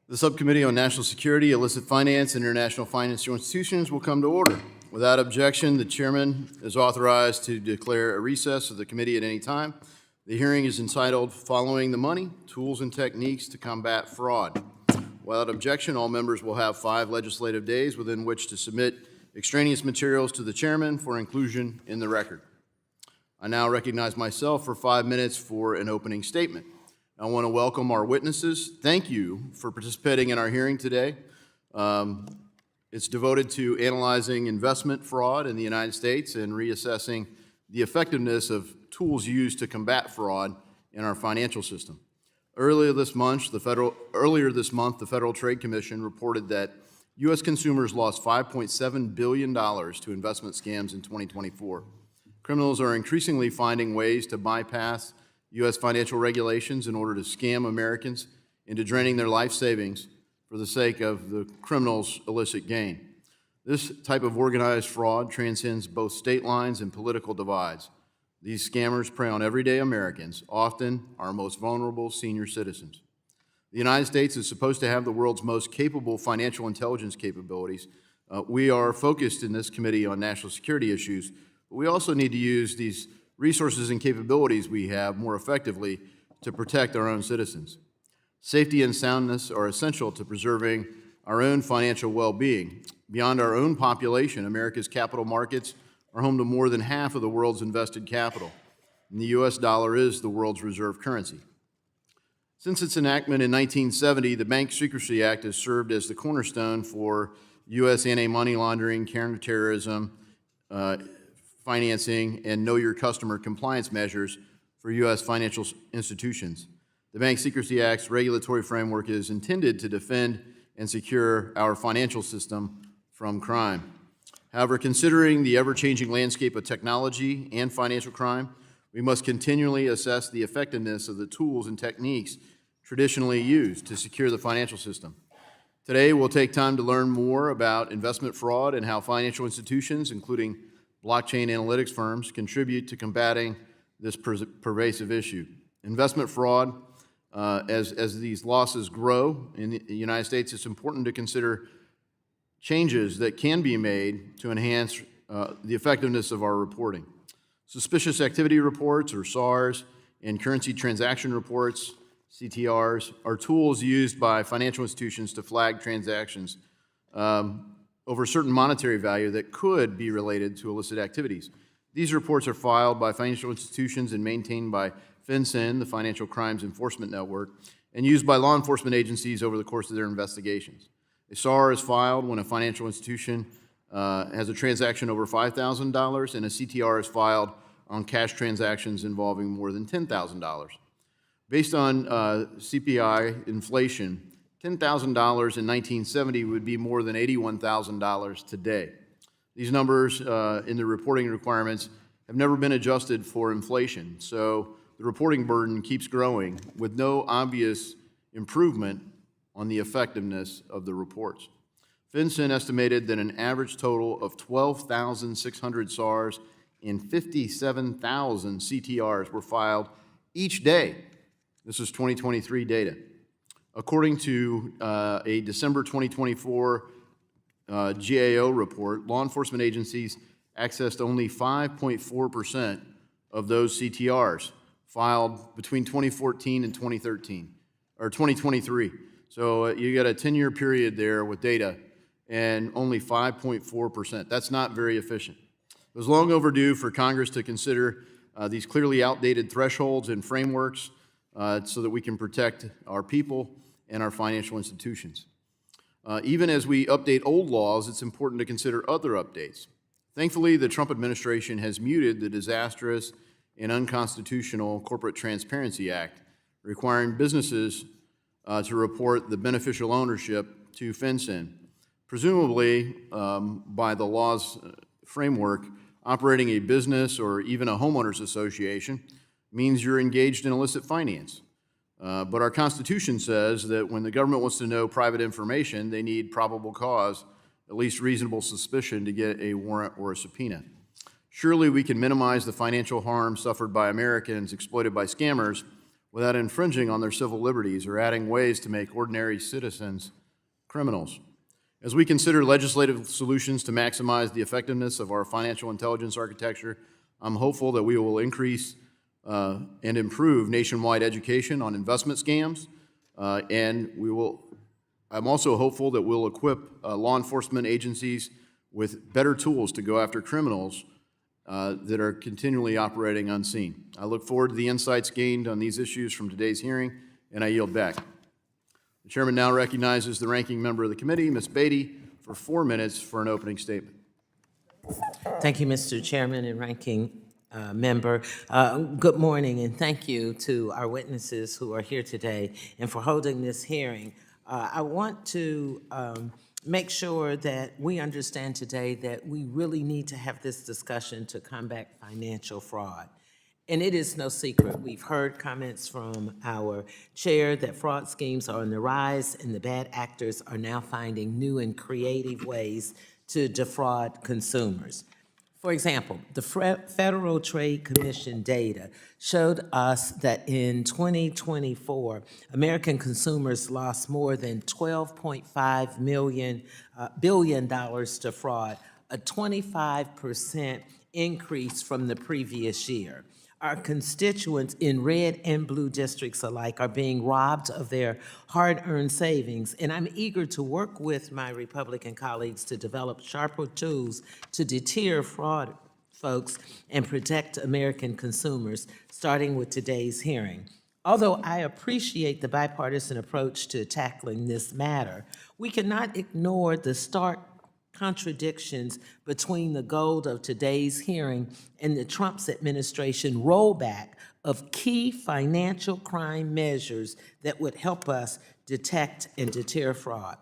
The Subcommittee on National Security, Illicit Finance, and International Financial Institutions will come to order. Without objection, the chairman is authorized to declare a recess of the committee at any time. The hearing is entitled Following the Money, Tools and Techniques to Combat Fraud. Without objection, all members will have 5 legislative days within which to submit extraneous materials to the chairman for inclusion in the record. I now recognize myself for 5 minutes for an opening statement. I want to welcome our witnesses. Thank you for participating in our hearing today. It's devoted to analyzing investment fraud in the United States and reassessing the effectiveness of tools used to combat fraud in our financial system. Earlier this month, the Federal Trade Commission reported that U.S. consumers lost $5.7 billion to investment scams in 2024. Criminals are increasingly finding ways to bypass U.S. financial regulations in order to scam Americans into draining their life savings for the sake of the criminal's illicit gain. This type of organized fraud transcends both state lines and political divides. These scammers prey on everyday Americans, often our most vulnerable senior citizens. The United States is supposed to have the world's most capable financial intelligence capabilities. We are focused in this committee on national security issues, but we also need to use these resources and capabilities we have more effectively to protect our own citizens. Safety and soundness are essential to preserving our own financial well-being. Beyond our own population, America's capital markets are home to more than half of the world's invested capital, and the U.S. dollar is the world's reserve currency. Since its enactment in 1970, the Bank Secrecy Act has served as the cornerstone for U.S. anti-money laundering, counterterrorism, financing, and know your customer compliance measures for U.S. financial institutions. The Bank Secrecy Act's regulatory framework is intended to defend and secure our financial system from crime. However, considering the ever-changing landscape of technology and financial crime, we must continually assess the effectiveness of the tools and techniques traditionally used to secure the financial system. Today, we'll take time to learn more about investment fraud and how financial institutions, including blockchain analytics firms, contribute to combating this pervasive issue. Investment fraud, as these losses grow in the United States, it's important to consider changes that can be made to enhance the effectiveness of our reporting. Suspicious activity reports, or SARs, and currency transaction reports, CTRs, are tools used by financial institutions to flag transactions over certain monetary value that could be related to illicit activities. These reports are filed by financial institutions and maintained by FinCEN, the Financial Crimes Enforcement Network, and used by law enforcement agencies over the course of their investigations. A SAR is filed when a financial institution has a transaction over $5,000, and a CTR is filed on cash transactions involving more than $10,000. Based on CPI inflation, $10,000 in 1970 would be more than $81,000 today. These numbers in the reporting requirements have never been adjusted for inflation, so the reporting burden keeps growing with no obvious improvement on the effectiveness of the reports. FinCEN estimated that an average total of 12,600 SARs and 57,000 CTRs were filed each day. This is 2023 data. According to a December 2024 GAO report, law enforcement agencies accessed only 5.4% of those CTRs filed between 2014 and 2023. So you got a 10-year period there with data and only 5.4%. That's not very efficient. It was long overdue for Congress to consider these clearly outdated thresholds and frameworks so that we can protect our people and our financial institutions. Even as we update old laws, it's important to consider other updates. Thankfully, the Trump administration has muted the disastrous and unconstitutional Corporate Transparency Act, requiring businesses to report the beneficial ownership to FinCEN. Presumably, by the law's framework, operating a business or even a homeowners association means you're engaged in illicit finance. But our Constitution says that when the government wants to know private information, they need probable cause, at least reasonable suspicion, to get a warrant or a subpoena. Surely we can minimize the financial harm suffered by Americans exploited by scammers without infringing on their civil liberties or adding ways to make ordinary citizens criminals. As we consider legislative solutions to maximize the effectiveness of our financial intelligence architecture, I'm hopeful that we will increase and improve nationwide education on investment scams, I'm also hopeful that we'll equip law enforcement agencies with better tools to go after criminals that are continually operating unseen. I look forward to the insights gained on these issues from today's hearing, and I yield back. The chairman now recognizes the ranking member of the committee, Ms. Beatty, for 4 minutes for an opening statement. Thank you, Mr. Chairman and Ranking Member. Good morning, and thank you to our witnesses who are here today and for holding this hearing. I want to make sure that we understand today that we really need to have this discussion to combat financial fraud. And it is no secret. We've heard comments from our chair that fraud schemes are on the rise and the bad actors are now finding new and creative ways to defraud consumers. For example, the Federal Trade Commission data showed us that in 2024, American consumers lost more than $12.5 billion to fraud, a 25% increase from the previous year. Our constituents in red and blue districts alike are being robbed of their hard-earned savings, and I'm eager to work with my Republican colleagues to develop sharper tools to deter fraud, folks, and protect American consumers, starting with today's hearing. Although I appreciate the bipartisan approach to tackling this matter, we cannot ignore the stark contradictions between the goal of today's hearing and the Trump's administration rollback of key financial crime measures that would help us detect and deter fraud.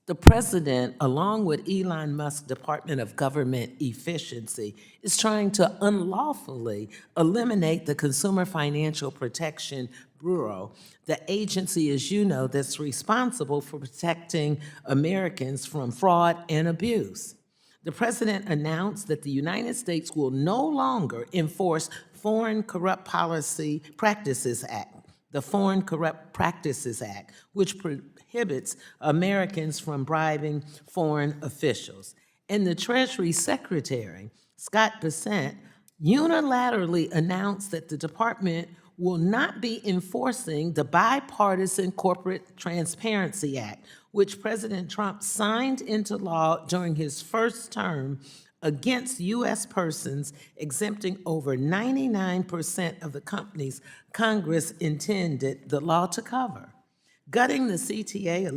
The president, along with Elon Musk's Department of Government Efficiency, is trying to unlawfully eliminate the Consumer Financial Protection Bureau, the agency, as you know, that's responsible for protecting Americans from fraud and abuse. The president announced that the United States will no longer enforce Foreign Corrupt Practices Act, the Foreign Corrupt Practices Act, which prohibits Americans from bribing foreign officials. And the Treasury Secretary, Scott Bessent, unilaterally announced that the department will not be enforcing the Bipartisan Corporate Transparency Act, which President Trump signed into law during his first term against U.S. persons, exempting over 99% of the companies Congress intended the law to cover. Gutting the CTA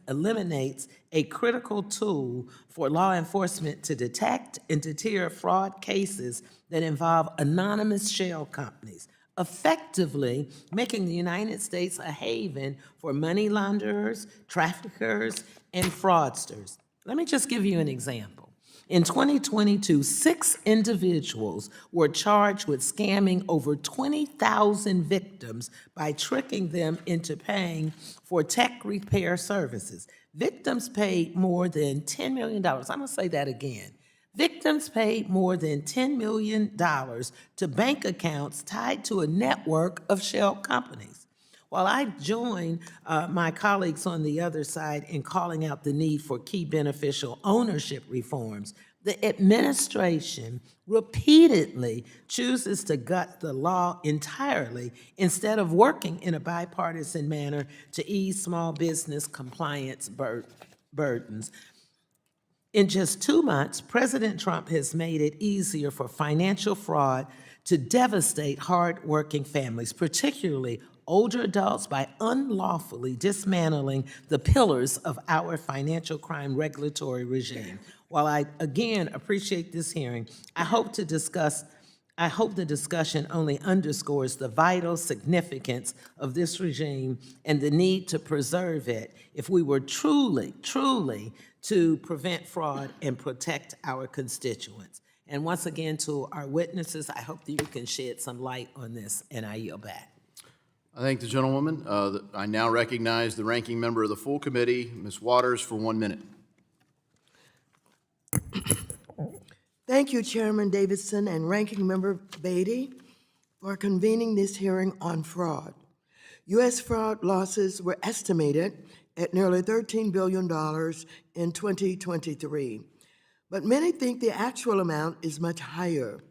eliminates a critical tool for law enforcement to detect and deter fraud cases that involve anonymous shell companies, effectively making the United States a haven for money launderers, traffickers, and fraudsters. Let me just give you an example. In 2022, 6 individuals were charged with scamming over 20,000 victims by tricking them into paying for tech repair services. Victims paid more than $10 million. I'm going to say that again. Victims paid more than $10 million to bank accounts tied to a network of shell companies. While I join my colleagues on the other side in calling out the need for key beneficial ownership reforms, the administration repeatedly chooses to gut the law entirely instead of working in a bipartisan manner to ease small business compliance burdens. In just 2 months, President Trump has made it easier for financial fraud to devastate hardworking families, particularly older adults, by unlawfully dismantling the pillars of our financial crime regulatory regime. While I, again, appreciate this hearing, I hope the discussion only underscores the vital significance of this regime and the need to preserve it if we were truly to prevent fraud and protect our constituents. And once again, to our witnesses, I hope that you can shed some light on this, and I yield back. I thank the gentlewoman. I now recognize the ranking member of the full committee, Ms. Waters, for 1 minute. Thank you, Chairman Davidson and Ranking Member Beatty, for convening this hearing on fraud. U.S. fraud losses were estimated at nearly $13 billion in 2023. But many think the actual amount is much higher,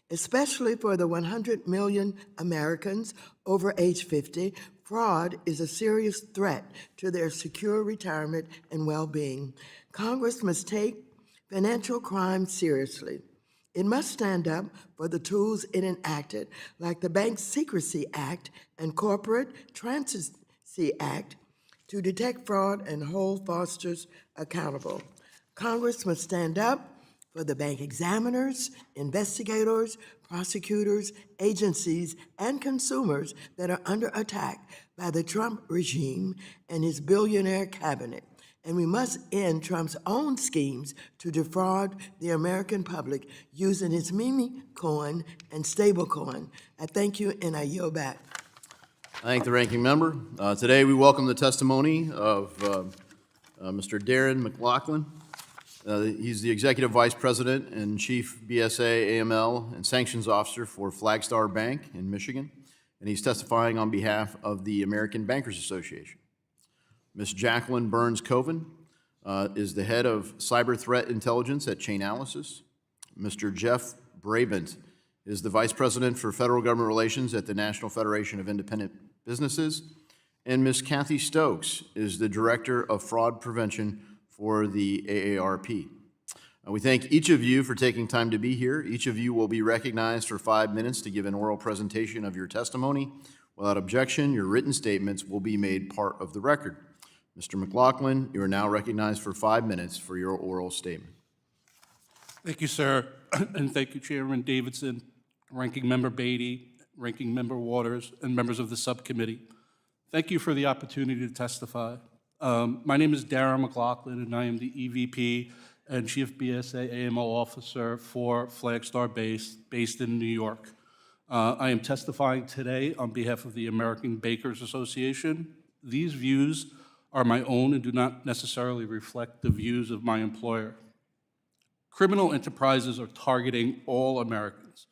especially for the 100 million Americans over age 50. Fraud is a serious threat to their secure retirement and well-being. Congress must take financial crime seriously. It must stand up for the tools it enacted, like the Bank Secrecy Act and Corporate Transparency Act, to detect fraud and hold fraudsters accountable. Congress must stand up for the bank examiners, investigators, prosecutors, agencies, and consumers that are under attack by the Trump regime and his billionaire cabinet. And we must end Trump's own schemes to defraud the American public using his meme coin and stable coin. I thank you, and I yield back. I thank the ranking member. Today, we welcome the testimony of Mr. Darren McLaughlin. He's the Executive Vice President and Chief BSA, AML, and Sanctions Officer for Flagstar Bank in Michigan, and he's testifying on behalf of the American Bankers Association. Ms. Jacqueline Burns Koven is the Head of Cyber Threat Intelligence at Chainalysis. Mr. Jeff Brabant is the Vice President for Federal Government Relations at the National Federation of Independent Businesses. And Ms. Kathy Stokes is the Director of Fraud Prevention for the AARP. We thank each of you for taking time to be here. Each of you will be recognized for 5 minutes to give an oral presentation of your testimony. Without objection, your written statements will be made part of the record. Mr. McLaughlin, you are now recognized for 5 minutes for your oral statement. Thank you, sir, and thank you, Chairman Davidson, Ranking Member Beatty, Ranking Member Waters, and members of the subcommittee. Thank you for the opportunity to testify. My name is Darren McLaughlin, and I am the EVP and Chief BSA AML Officer for Flagstar based in New York. I am testifying today on behalf of the American Bankers Association. These views are my own and do not necessarily reflect the views of my employer. Criminal enterprises are targeting all Americans.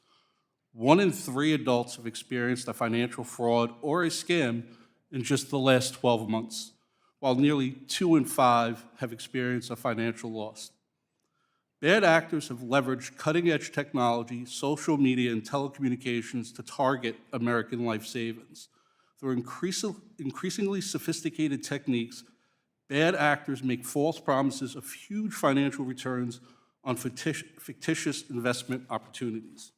1 in 3 adults have experienced a financial fraud or a scam in just the last 12 months, while nearly 2 in 5 have experienced a financial loss. Bad actors have leveraged cutting-edge technology, social media, and telecommunications to target American life savings. Through increasingly sophisticated techniques, bad actors make false promises of huge financial returns on fictitious investment opportunities.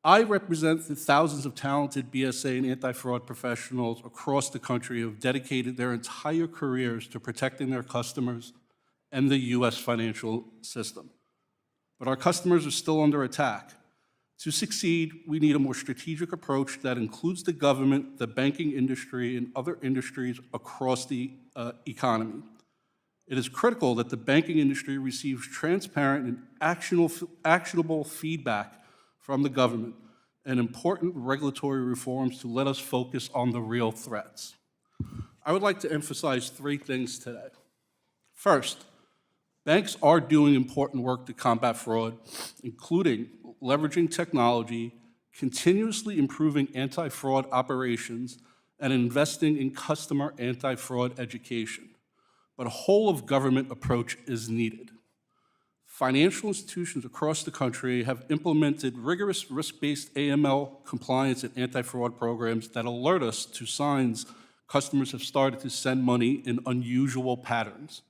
I represent the thousands of talented BSA and anti-fraud professionals across the country who have dedicated their entire careers to protecting their customers and the U.S. financial system. But our customers are still under attack. To succeed, we need a more strategic approach that includes the government, the banking industry, and other industries across the economy. It is critical that the banking industry receives transparent and actionable feedback from the government and important regulatory reforms to let us focus on the real threats. I would like to emphasize 3 things today. First, banks are doing important work to combat fraud, including leveraging technology, continuously improving anti-fraud operations, and investing in customer anti-fraud education. But a whole-of-government approach is needed. Financial institutions across the country have implemented rigorous risk-based AML compliance and anti-fraud programs that alert us to signs customers have started to send money in unusual patterns.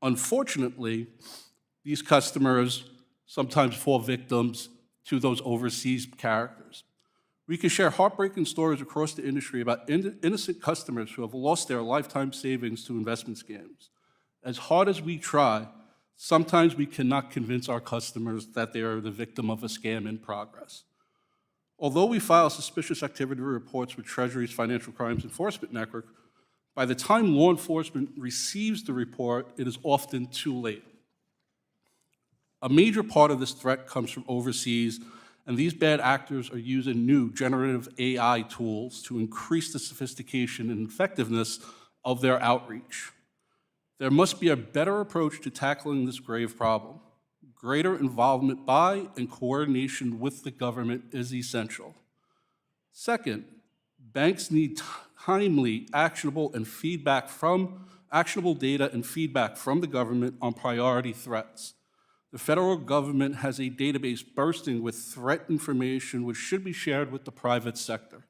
Unfortunately, these customers sometimes fall victims to those overseas characters. We can share heartbreaking stories across the industry about innocent customers who have lost their lifetime savings to investment scams. As hard as we try, sometimes we cannot convince our customers that they are the victim of a scam in progress. Although we file suspicious activity reports with Treasury's Financial Crimes Enforcement Network, by the time law enforcement receives the report, it is often too late. A major part of this threat comes from overseas, and these bad actors are using new generative AI tools to increase the sophistication and effectiveness of their outreach. There must be a better approach to tackling this grave problem. Greater involvement by and coordination with the government is essential. Second, Banks need timely, actionable data and feedback from the government on priority threats. The federal government has a database bursting with threat information which should be shared with the private sector.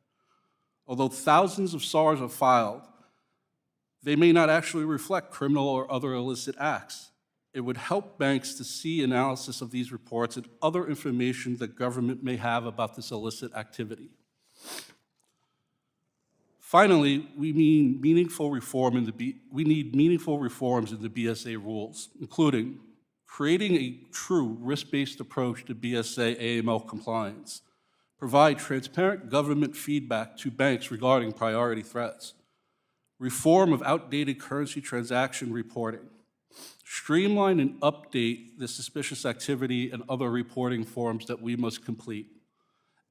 Although thousands of SARs are filed, they may not actually reflect criminal or other illicit acts. It would help banks to see analysis of these reports and other information the government may have about this illicit activity. Finally, we need meaningful reforms in the BSA rules, including creating a true risk-based approach to BSA AML compliance, provide transparent government feedback to banks regarding priority threats, reform of outdated currency transaction reporting, streamline and update the suspicious activity and other reporting forms that we must complete,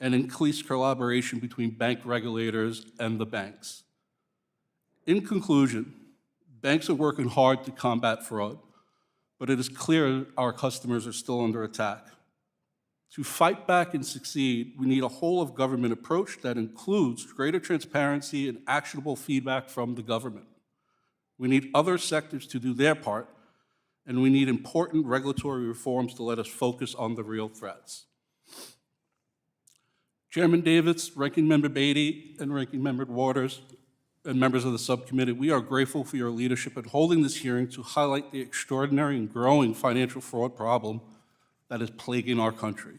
and increase collaboration between bank regulators and the banks. In conclusion, banks are working hard to combat fraud, but it is clear our customers are still under attack. To fight back and succeed, we need a whole-of-government approach that includes greater transparency and actionable feedback from the government. We need other sectors to do their part, and we need important regulatory reforms to let us focus on the real threats. Chairman Davis, Ranking Member Beatty, and Ranking Member Waters, and members of the subcommittee, we are grateful for your leadership in holding this hearing to highlight the extraordinary and growing financial fraud problem that is plaguing our country.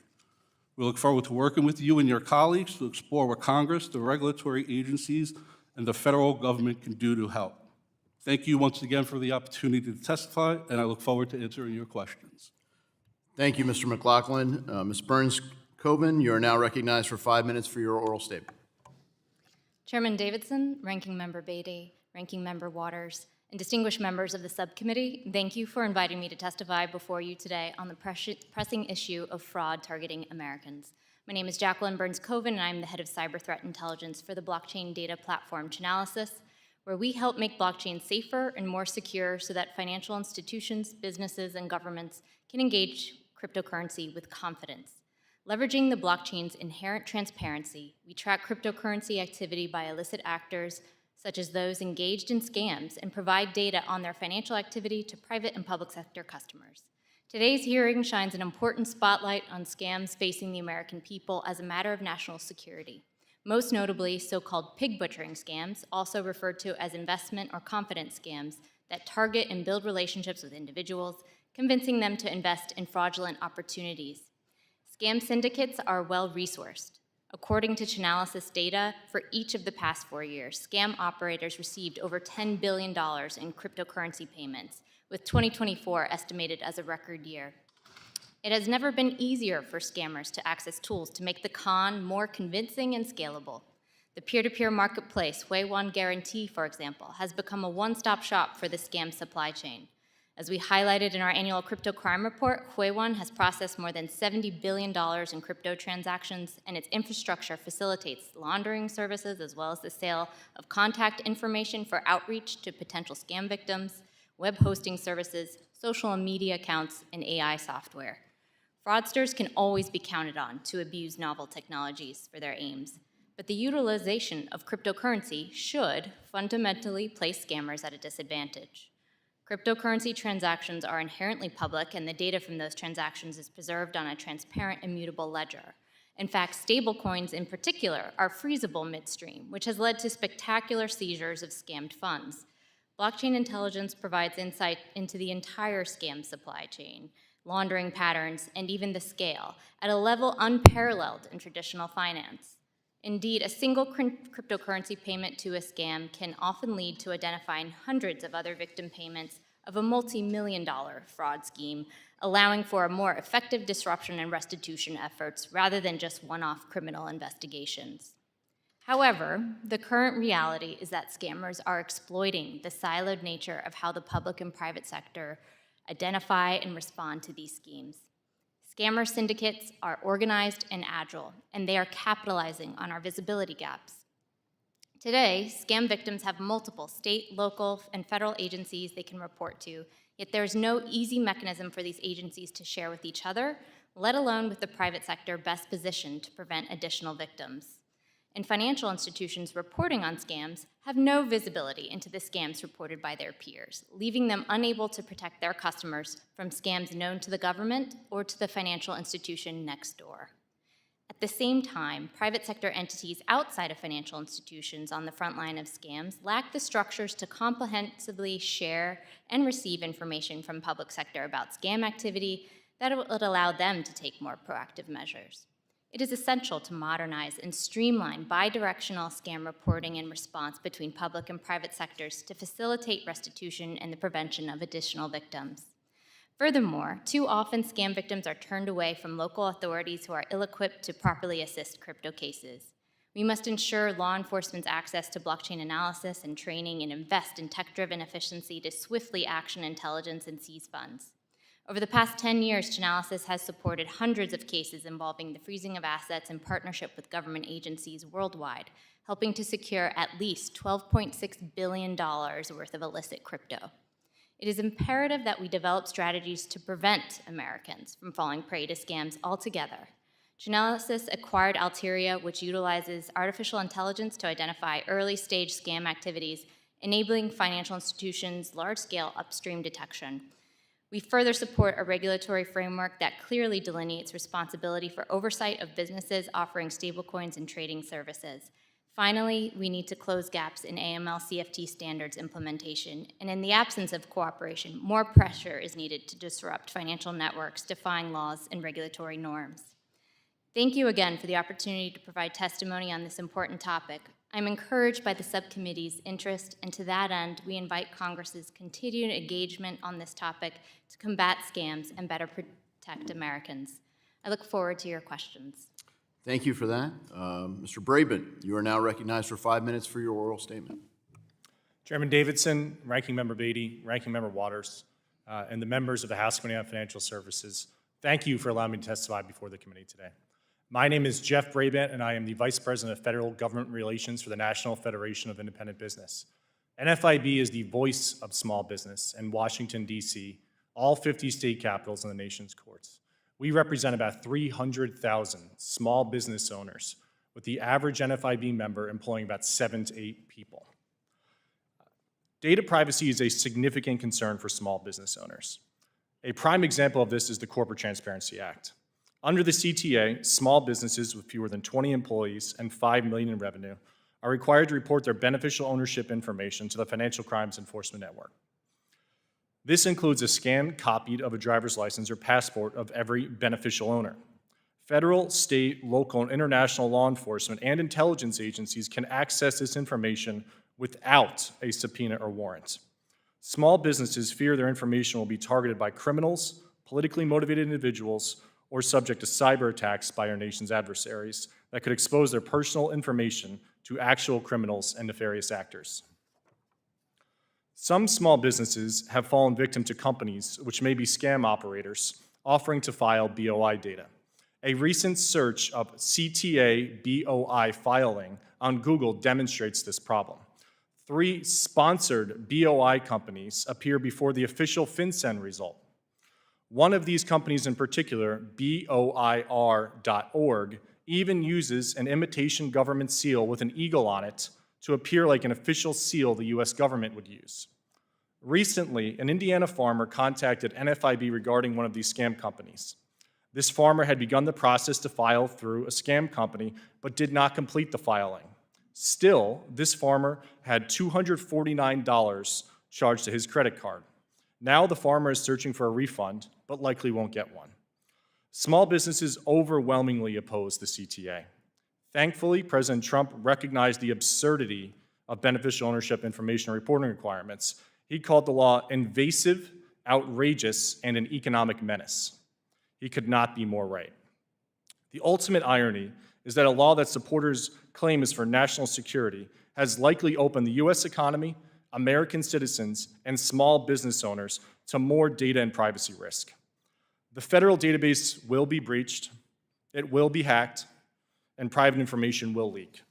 We look forward to working with you and your colleagues to explore what Congress, the regulatory agencies, and the federal government can do to help. Thank you once again for the opportunity to testify, and I look forward to answering your questions. Thank you, Mr. McLaughlin. Ms. Burns-Koven, you are now recognized for 5 minutes for your oral statement. Chairman Davidson, Ranking Member Beatty, Ranking Member Waters, and distinguished members of the subcommittee, thank you for inviting me to testify before you today on the pressing issue of fraud targeting Americans. My name is Jacqueline Burns-Koven, and I'm the head of cyber threat intelligence for the blockchain data platform Chainalysis, where we help make blockchain safer and more secure so that financial institutions, businesses, and governments can engage cryptocurrency with confidence. Leveraging the blockchain's inherent transparency, we track cryptocurrency activity by illicit actors, such as those engaged in scams, and provide data on their financial activity to private and public sector customers. Today's hearing shines an important spotlight on scams facing the American people as a matter of national security. Most notably, so-called pig butchering scams, also referred to as investment or confidence scams, that target and build relationships with individuals, convincing them to invest in fraudulent opportunities. Scam syndicates are well-resourced. According to Chainalysis data, for each of the past 4 years, scam operators received over $10 billion in cryptocurrency payments, with 2024 estimated as a record year. It has never been easier for scammers to access tools to make the con more convincing and scalable. The peer-to-peer marketplace, Huiwan Guarantee, for example, has become a one-stop shop for the scam supply chain. As we highlighted in our annual crypto crime report, Huiwan has processed more than $70 billion in crypto transactions, and its infrastructure facilitates laundering services as well as the sale of contact information for outreach to potential scam victims, web hosting services, social and media accounts, and AI software. Fraudsters can always be counted on to abuse novel technologies for their aims, but the utilization of cryptocurrency should fundamentally place scammers at a disadvantage. Cryptocurrency transactions are inherently public, and the data from those transactions is preserved on a transparent, immutable ledger. In fact, stablecoins in particular are freezable midstream, which has led to spectacular seizures of scammed funds. Blockchain intelligence provides insight into the entire scam supply chain, laundering patterns, and even the scale, at a level unparalleled in traditional finance. Indeed, a single cryptocurrency payment to a scam can often lead to identifying hundreds of other victim payments of a multi-million-dollar fraud scheme, allowing for a more effective disruption and restitution efforts rather than just one-off criminal investigations. However, the current reality is that scammers are exploiting the siloed nature of how the public and private sector identify and respond to these schemes. Scammer syndicates are organized and agile, and they are capitalizing on our visibility gaps. Today, scam victims have multiple state, local, and federal agencies they can report to, yet there is no easy mechanism for these agencies to share with each other, let alone with the private sector best positioned to prevent additional victims. and financial institutions reporting on scams have no visibility into the scams reported by their peers, leaving them unable to protect their customers from scams known to the government or to the financial institution next door. At the same time, private sector entities outside of financial institutions on the front line of scams lack the structures to comprehensively share and receive information from public sector about scam activity that would allow them to take more proactive measures. It is essential to modernize and streamline bidirectional scam reporting and response between public and private sectors to facilitate restitution and the prevention of additional victims. Furthermore, too often scam victims are turned away from local authorities who are ill-equipped to properly assist crypto cases. We must ensure law enforcement's access to blockchain analysis and training and invest in tech-driven efficiency to swiftly action intelligence and seize funds. Over the past 10 years, Chainalysis has supported hundreds of cases involving the freezing of assets in partnership with government agencies worldwide, helping to secure at least $12.6 billion worth of illicit crypto. It is imperative that we develop strategies to prevent Americans from falling prey to scams altogether. Chainalysis acquired Alteria, which utilizes artificial intelligence to identify early-stage scam activities, enabling financial institutions large-scale upstream detection. We further support a regulatory framework that clearly delineates responsibility for oversight of businesses offering stablecoins and trading services. Finally, we need to close gaps in AML-CFT standards implementation, and in the absence of cooperation, more pressure is needed to disrupt financial networks, defying laws and regulatory norms. Thank you again for the opportunity to provide testimony on this important topic. I'm encouraged by the subcommittee's interest, and to that end, we invite Congress's continued engagement on this topic to combat scams and better protect Americans. I look forward to your questions. Thank you for that. Mr. Brabant, you are now recognized for 5 minutes for your oral statement. Chairman Davidson, Ranking Member Beatty, Ranking Member Waters, and the members of the House Committee on Financial Services, thank you for allowing me to testify before the committee today. My name is Jeff Brabant, and I am the Vice President of Federal Government Relations for the National Federation of Independent Business. NFIB is the voice of small business in Washington, D.C., all 50 state capitals, and the nation's courts. We represent about 300,000 small business owners, with the average NFIB member employing about 7 to 8 people. Data privacy is a significant concern for small business owners. A prime example of this is the Corporate Transparency Act. Under the CTA, small businesses with fewer than 20 employees and $5 million in revenue are required to report their beneficial ownership information to the Financial Crimes Enforcement Network. This includes a scanned copy of a driver's license or passport of every beneficial owner. Federal, state, local, and international law enforcement and intelligence agencies can access this information without a subpoena or warrant. Small businesses fear their information will be targeted by criminals, politically motivated individuals, or subject to cyber attacks by our nation's adversaries that could expose their personal information to actual criminals and nefarious actors. Some small businesses have fallen victim to companies, which may be scam operators, offering to file BOI data. A recent search of CTA BOI filing on Google demonstrates this problem. 3 sponsored BOI companies appear before the official FinCEN result. One of these companies in particular, BOIR.org, even uses an imitation government seal with an eagle on it to appear like an official seal the US government would use. Recently, an Indiana farmer contacted NFIB regarding one of these scam companies. This farmer had begun the process to file through a scam company, but did not complete the filing. Still, this farmer had $249 charged to his credit card. Now the farmer is searching for a refund, but likely won't get one. Small businesses overwhelmingly oppose the CTA. Thankfully, President Trump recognized the absurdity of beneficial ownership information reporting requirements. He called the law invasive, outrageous, and an economic menace. He could not be more right. The ultimate irony is that a law that supporters claim is for national security has likely opened the US economy, American citizens, and small business owners to more data and privacy risk. The federal database will be breached, it will be hacked, and private information will leak.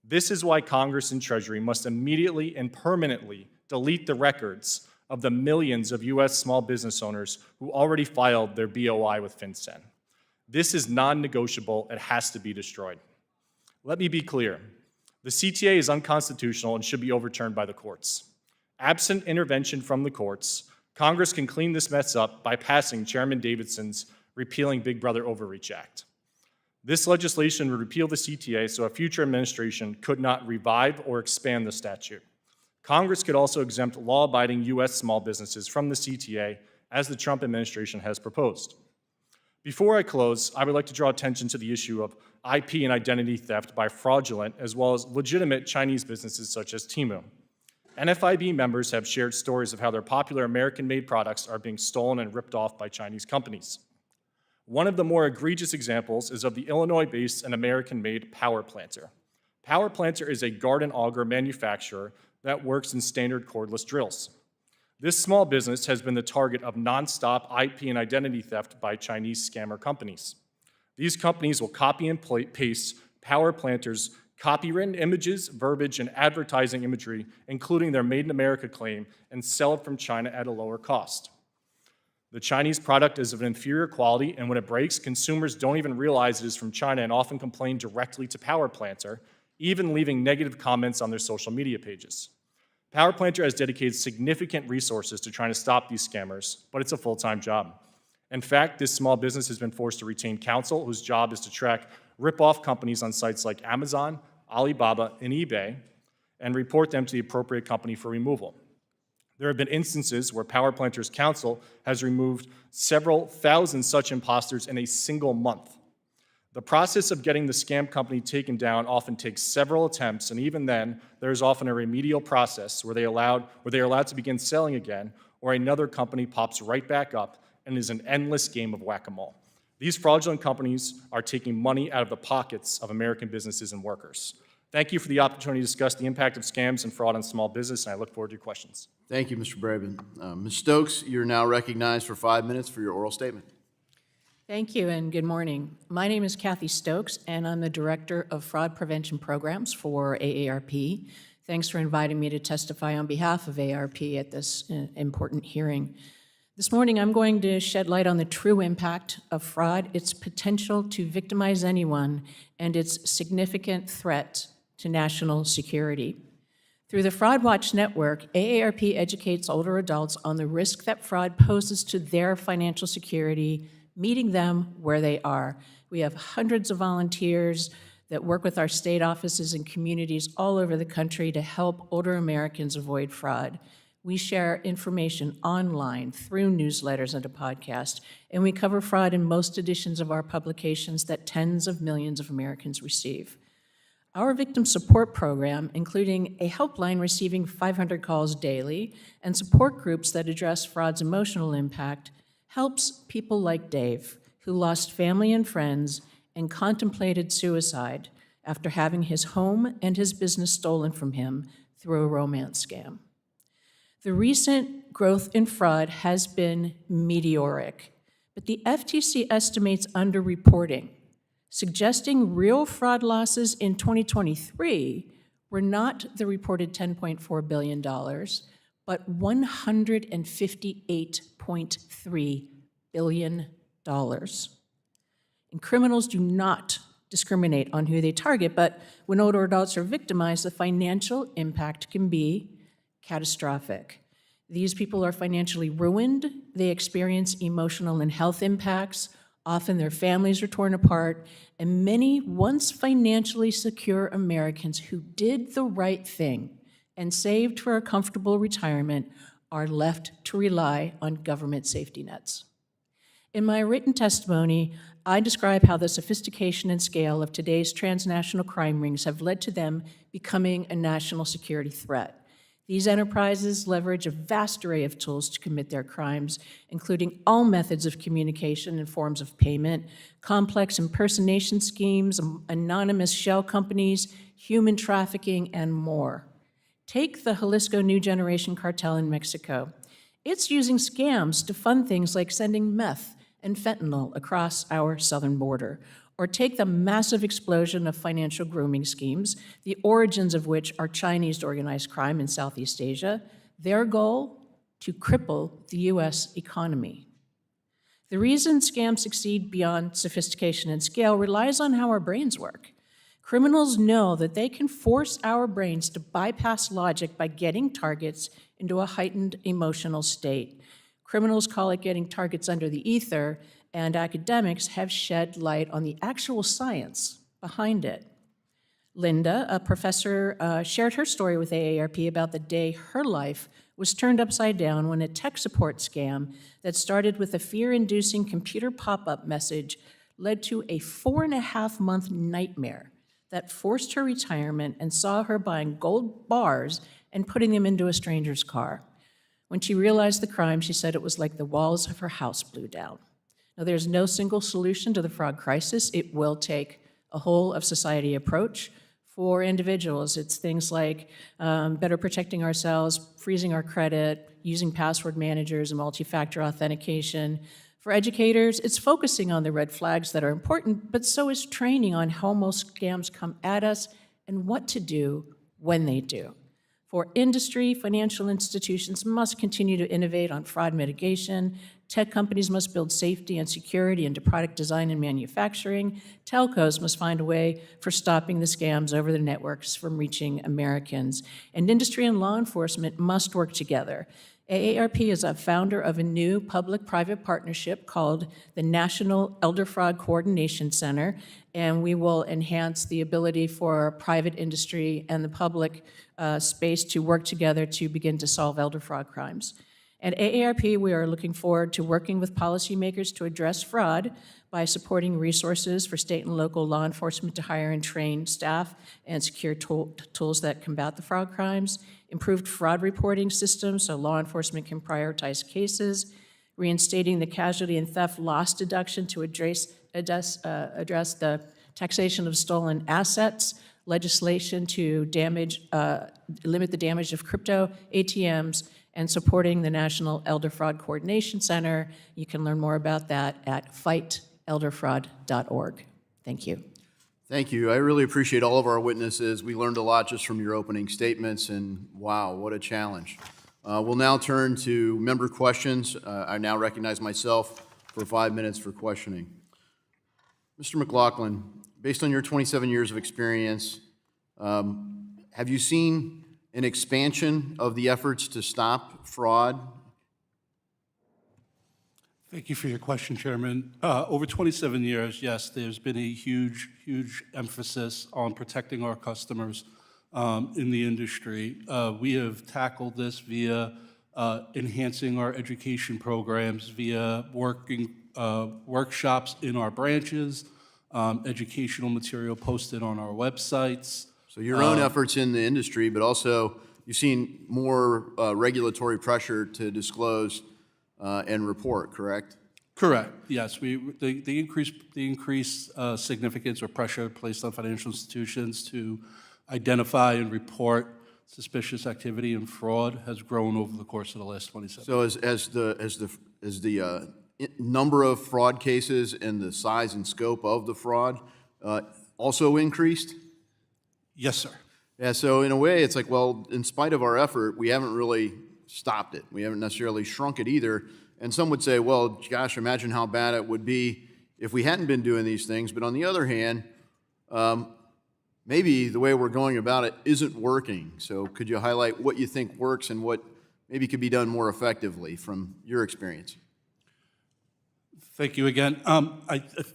This is why Congress and Treasury must immediately and permanently delete the records of the millions of US small business owners who already filed their BOI with FinCEN. This is non-negotiable, it has to be destroyed. Let me be clear. The CTA is unconstitutional and should be overturned by the courts. Absent intervention from the courts, Congress can clean this mess up by passing Chairman Davidson's Repealing Big Brother Overreach Act. This legislation would repeal the CTA so a future administration could not revive or expand the statute. Congress could also exempt law-abiding U.S. small businesses from the CTA, as the Trump administration has proposed. Before I close, I would like to draw attention to the issue of IP and identity theft by fraudulent as well as legitimate Chinese businesses such as Temu. NFIB members have shared stories of how their popular American-made products are being stolen and ripped off by Chinese companies. One of the more egregious examples is of the Illinois-based and American-made Power Planter. Power Planter is a garden auger manufacturer that works in standard cordless drills. This small business has been the target of nonstop IP and identity theft by Chinese scammer companies. These companies will copy and paste Power Planter's copywritten images, verbiage, and advertising imagery, including their Made in America claim, and sell it from China at a lower cost. The Chinese product is of an inferior quality, and when it breaks, consumers don't even realize it is from China and often complain directly to Power Planter, even leaving negative comments on their social media pages. Power Planter has dedicated significant resources to trying to stop these scammers, but it's a full-time job. In fact, this small business has been forced to retain counsel whose job is to track rip-off companies on sites like Amazon, Alibaba, and eBay, and report them to the appropriate company for removal. There have been instances where Power Planter's counsel has removed several thousand such imposters in a single month. The process of getting the scam company taken down often takes several attempts, and even then, there is often a remedial process where they are allowed to begin selling again, or another company pops right back up and is an endless game of whack-a-mole. These fraudulent companies are taking money out of the pockets of American businesses and workers. Thank you for the opportunity to discuss the impact of scams and fraud on small business, and I look forward to your questions. Thank you, Mr. Brabant. Ms. Stokes, you're now recognized for 5 minutes for your oral statement. Thank you and good morning. My name is Kathy Stokes, and I'm the Director of Fraud Prevention Programs for AARP. Thanks for inviting me to testify on behalf of AARP at this important hearing. This morning, I'm going to shed light on the true impact of fraud, its potential to victimize anyone, and its significant threat to national security. Through the Fraud Watch Network, AARP educates older adults on the risk that fraud poses to their financial security, meeting them where they are. We have hundreds of volunteers that work with our state offices and communities all over the country to help older Americans avoid fraud. We share information online through newsletters and a podcast, and we cover fraud in most editions of our publications that tens of millions of Americans receive. Our victim support program, including a helpline receiving 500 calls daily and support groups that address fraud's emotional impact, helps people like Dave, who lost family and friends and contemplated suicide after having his home and his business stolen from him through a romance scam. The recent growth in fraud has been meteoric, but the FTC estimates underreporting, suggesting real fraud losses in 2023 were not the reported $10.4 billion, but $158.3 billion. And criminals do not discriminate on who they target, but when older adults are victimized, the financial impact can be catastrophic. These people are financially ruined, they experience emotional and health impacts, often their families are torn apart, and many once financially secure Americans who did the right thing and saved for a comfortable retirement are left to rely on government safety nets. In my written testimony, I describe how the sophistication and scale of today's transnational crime rings have led to them becoming a national security threat. These enterprises leverage a vast array of tools to commit their crimes, including all methods of communication and forms of payment, complex impersonation schemes, anonymous shell companies, human trafficking, and more. Take the Jalisco New Generation Cartel in Mexico. It's using scams to fund things like sending meth and fentanyl across our southern border. Or take the massive explosion of financial grooming schemes, the origins of which are Chinese organized crime in Southeast Asia. Their goal? To cripple the U.S. economy. The reason scams succeed beyond sophistication and scale relies on how our brains work. Criminals know that they can force our brains to bypass logic by getting targets into a heightened emotional state. Criminals call it getting targets under the ether, and academics have shed light on the actual science behind it. Linda, a professor, shared her story with AARP about the day her life was turned upside down when a tech support scam that started with a fear-inducing computer pop-up message led to a 4.5-month nightmare that forced her retirement and saw her buying gold bars and putting them into a stranger's car. When she realized the crime, she said it was like the walls of her house blew down. Now, there's no single solution to the fraud crisis. It will take a whole-of-society approach. For individuals, it's things like better protecting ourselves, freezing our credit, using password managers and multi-factor authentication. For educators, it's focusing on the red flags that are important, but so is training on how most scams come at us and what to do when they do. For industry, financial institutions must continue to innovate on fraud mitigation. Tech companies must build safety and security into product design and manufacturing. Telcos must find a way for stopping the scams over their networks from reaching Americans. And industry and law enforcement must work together. AARP is a founder of a new public-private partnership called the National Elder Fraud Coordination Center, and we will enhance the ability for private industry and the public space to work together to begin to solve elder fraud crimes. At AARP, we are looking forward to working with policymakers to address fraud by supporting resources for state and local law enforcement to hire and train staff and secure tools that combat the fraud crimes, improved fraud reporting systems so law enforcement can prioritize cases, reinstating the casualty and theft loss deduction to address the taxation of stolen assets, legislation to limit the damage of crypto ATMs, and supporting the National Elder Fraud Coordination Center. You can learn more about that at fightelderfraud.org. Thank you. Thank you. I really appreciate all of our witnesses. We learned a lot just from your opening statements, and wow, what a challenge. We'll now turn to member questions. I now recognize myself for 5 minutes for questioning. Mr. McLaughlin, based on your 27 years of experience, have you seen an expansion of the efforts to stop fraud? Thank you for your question, Chairman. Over 27 years, yes, there's been a huge emphasis on protecting our customers in the industry. We have tackled this via enhancing our education programs, via working workshops in our branches, educational material posted on our websites. So your own efforts in the industry, but also you've seen more regulatory pressure to disclose and report, correct? Correct. Yes, the increased significance or pressure placed on financial institutions to identify and report suspicious activity and fraud has grown over the course of the last 27 years. So as the number of fraud cases and the size and scope of the fraud also increased? Yes, sir. Yeah, so in a way, it's like, well, in spite of our effort, we haven't really stopped it. We haven't necessarily shrunk it either. And some would say, well, gosh, imagine how bad it would be if we hadn't been doing these things. But on the other hand, maybe the way we're going about it isn't working. So could you highlight what you think works and what maybe could be done more effectively from your experience? Thank you again.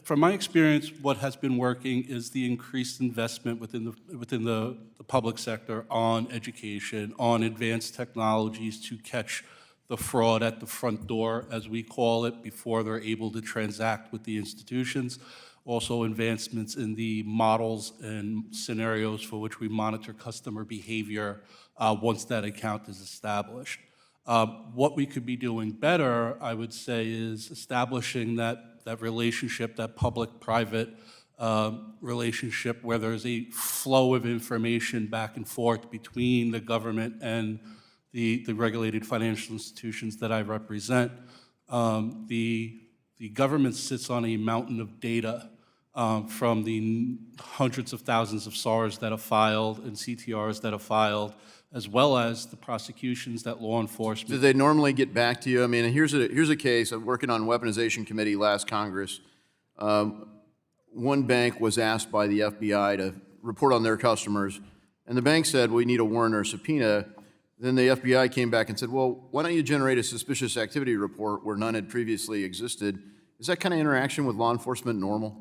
From my experience, what has been working is the increased investment within the public sector on education, on advanced technologies to catch the fraud at the front door, as we call it, before they're able to transact with the institutions. Also advancements in the models and scenarios for which we monitor customer behavior once that account is established. What we could be doing better, I would say, is establishing that relationship, that public-private relationship where there's a flow of information back and forth between the government and the regulated financial institutions that I represent. The government sits on a mountain of data from the hundreds of thousands of SARs that are filed and CTRs that are filed, as well as the prosecutions that law enforcement. Do they normally get back to you? I mean, here's a case. I'm working on weaponization committee last Congress. One bank was asked by the FBI to report on their customers, and the bank said, we need a warrant or subpoena. Then the FBI came back and said, well, why don't you generate a suspicious activity report where none had previously existed? Is that kind of interaction with law enforcement normal?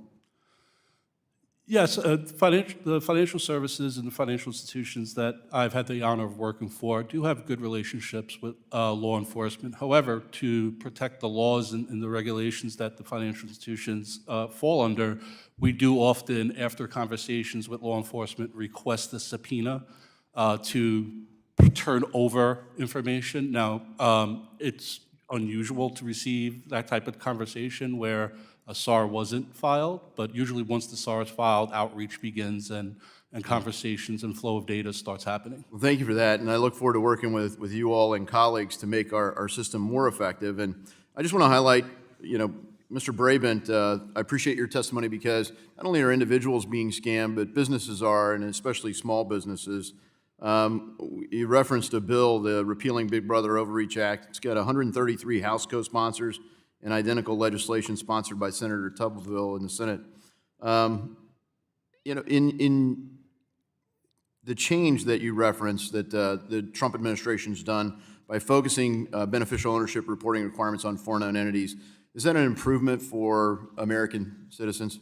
Yes, the financial services and the financial institutions that I've had the honor of working for do have good relationships with law enforcement. However, to protect the laws and the regulations that the financial institutions fall under, we do often, after conversations with law enforcement, request a subpoena to turn over information. Now, it's unusual to receive that type of conversation where a SAR wasn't filed, but usually once the SAR is filed, outreach begins and conversations and flow of data starts happening. Well, thank you for that, and I look forward to working with you all and colleagues to make our system more effective. And I just want to highlight, Mr. Brabant, I appreciate your testimony because not only are individuals being scammed, but businesses are, and especially small businesses. You referenced a bill, the Repealing Big Brother Overreach Act. It's got 133 House co-sponsors and identical legislation sponsored by Senator Tubbsville in the Senate. In the change that you referenced that the Trump administration's done by focusing beneficial ownership reporting requirements on foreign-owned entities, is that an improvement for American citizens?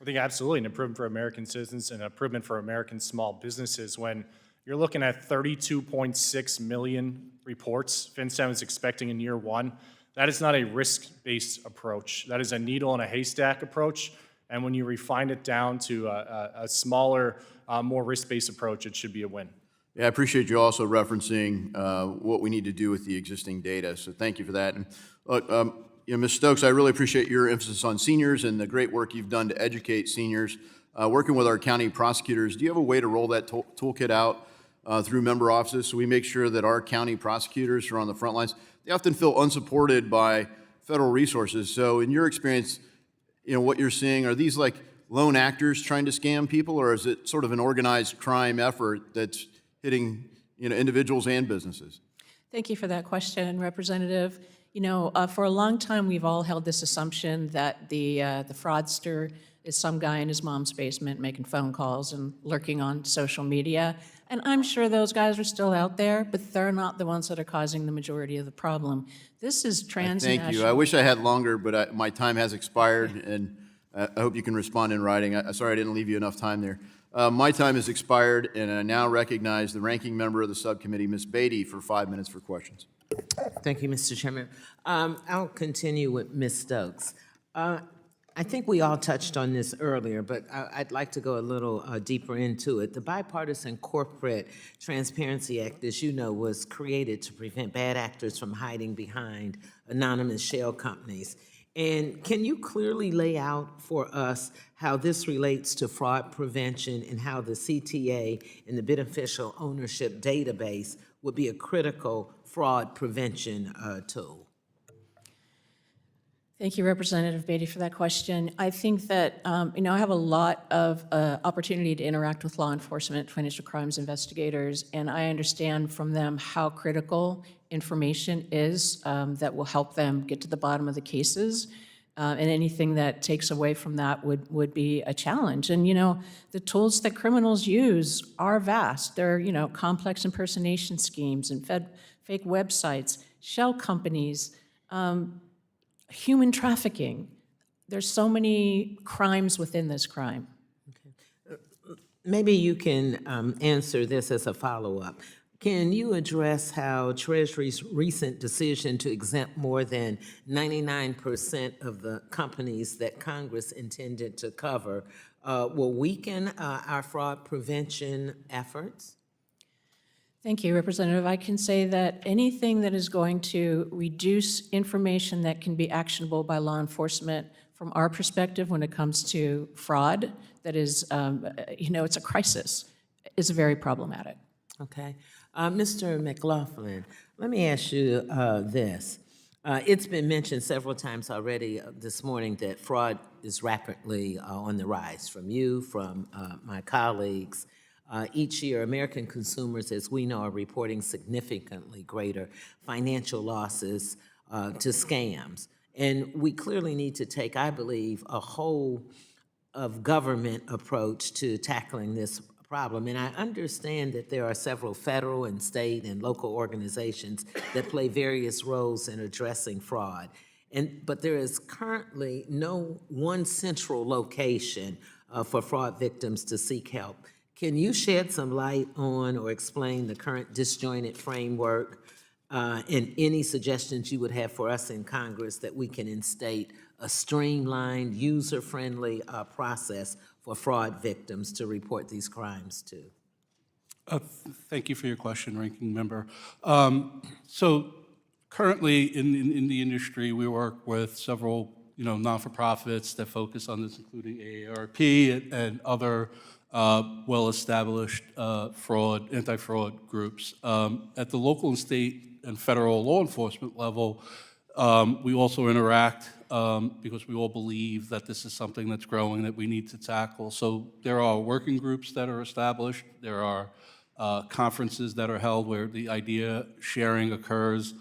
I think absolutely an improvement for American citizens and an improvement for American small businesses. When you're looking at 32.6 million reports FinCEN is expecting in year one, that is not a risk-based approach. That is a needle in a haystack approach. And when you refine it down to a smaller, more risk-based approach, it should be a win. Yeah, I appreciate you also referencing what we need to do with the existing data. So thank you for that. And look, Ms. Stokes, I really appreciate your emphasis on seniors and the great work you've done to educate seniors. Working with our county prosecutors, do you have a way to roll that toolkit out through member offices so we make sure that our county prosecutors who are on the front lines, they often feel unsupported by federal resources. So in your experience, what you're seeing, are these like lone actors trying to scam people, or is it sort of an organized crime effort that's hitting individuals and businesses? Thank you for that question, Representative. For a long time, we've all held this assumption that the fraudster is some guy in his mom's basement making phone calls and lurking on social media. And I'm sure those guys are still out there, but they're not the ones that are causing the majority of the problem. This is transnational. Thank you. I wish I had longer, but my time has expired, and I hope you can respond in writing. Sorry I didn't leave you enough time there. My time has expired, and I now recognize the ranking member of the subcommittee, Ms. Beatty, for 5 minutes for questions. Thank you, Mr. Chairman. I'll continue with Ms. Stokes. I think we all touched on this earlier, but I'd like to go a little deeper into it. The Bipartisan Corporate Transparency Act, as you know, was created to prevent bad actors from hiding behind anonymous shell companies. And can you clearly lay out for us how this relates to fraud prevention and how the CTA and the beneficial ownership database would be a critical fraud prevention tool? Thank you, Representative Beatty, for that question. I think that, I have a lot of opportunity to interact with law enforcement, financial crimes investigators, and I understand from them how critical information is that will help them get to the bottom of the cases. And anything that takes away from that would be a challenge. And, the tools that criminals use are vast. They're, complex impersonation schemes and fake websites, shell companies, human trafficking. There's so many crimes within this crime. Okay. Maybe you can answer this as a follow-up. Can you address how Treasury's recent decision to exempt more than 99% of the companies that Congress intended to cover will weaken our fraud prevention efforts? Thank you, Representative. I can say that anything that is going to reduce information that can be actionable by law enforcement from our perspective when it comes to fraud, that is, it's a crisis, is very problematic. Okay. Mr. McLaughlin, let me ask you this. It's been mentioned several times already this morning that fraud is rapidly on the rise from you, from my colleagues. Each year, American consumers, as we know, are reporting significantly greater financial losses to scams. And we clearly need to take, I believe, a whole of government approach to tackling this problem. And I understand that there are several federal and state and local organizations that play various roles in addressing fraud. But there is currently no one central location for fraud victims to seek help. Can you shed some light on or explain the current disjointed framework and any suggestions you would have for us in Congress that we can instate a streamlined, user-friendly process for fraud victims to report these crimes to? Thank you for your question, Ranking Member. So currently in the industry, we work with several non-for-profits that focus on this, including AARP and other well-established anti-fraud groups. At the local and state and federal law enforcement level, we also interact because we all believe that this is something that's growing that we need to tackle. So there are working groups that are established. There are conferences that are held where the idea sharing occurs.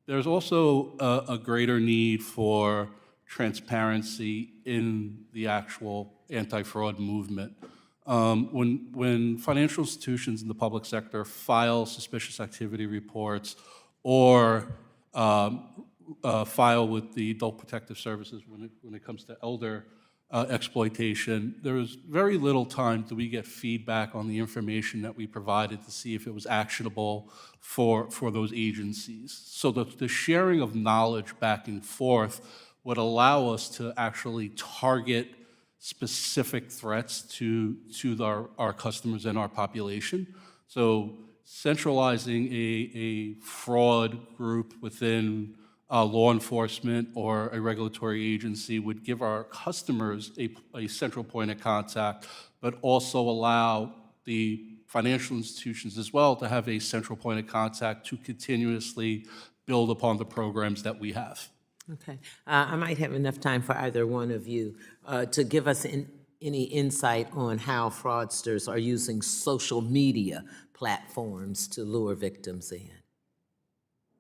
There's also a greater need for transparency in the actual anti-fraud movement. When financial institutions in the public sector file suspicious activity reports or file with the Adult Protective Services when it comes to elder exploitation, there is very little time do we get feedback on the information that we provided to see if it was actionable for those agencies. So the sharing of knowledge back and forth would allow us to actually target specific threats to our customers and our population. So centralizing a fraud group within law enforcement or a regulatory agency would give our customers a central point of contact, but also allow the financial institutions as well to have a central point of contact to continuously build upon the programs that we have. Okay. I might have enough time for either one of you to give us any insight on how fraudsters are using social media platforms to lure victims in.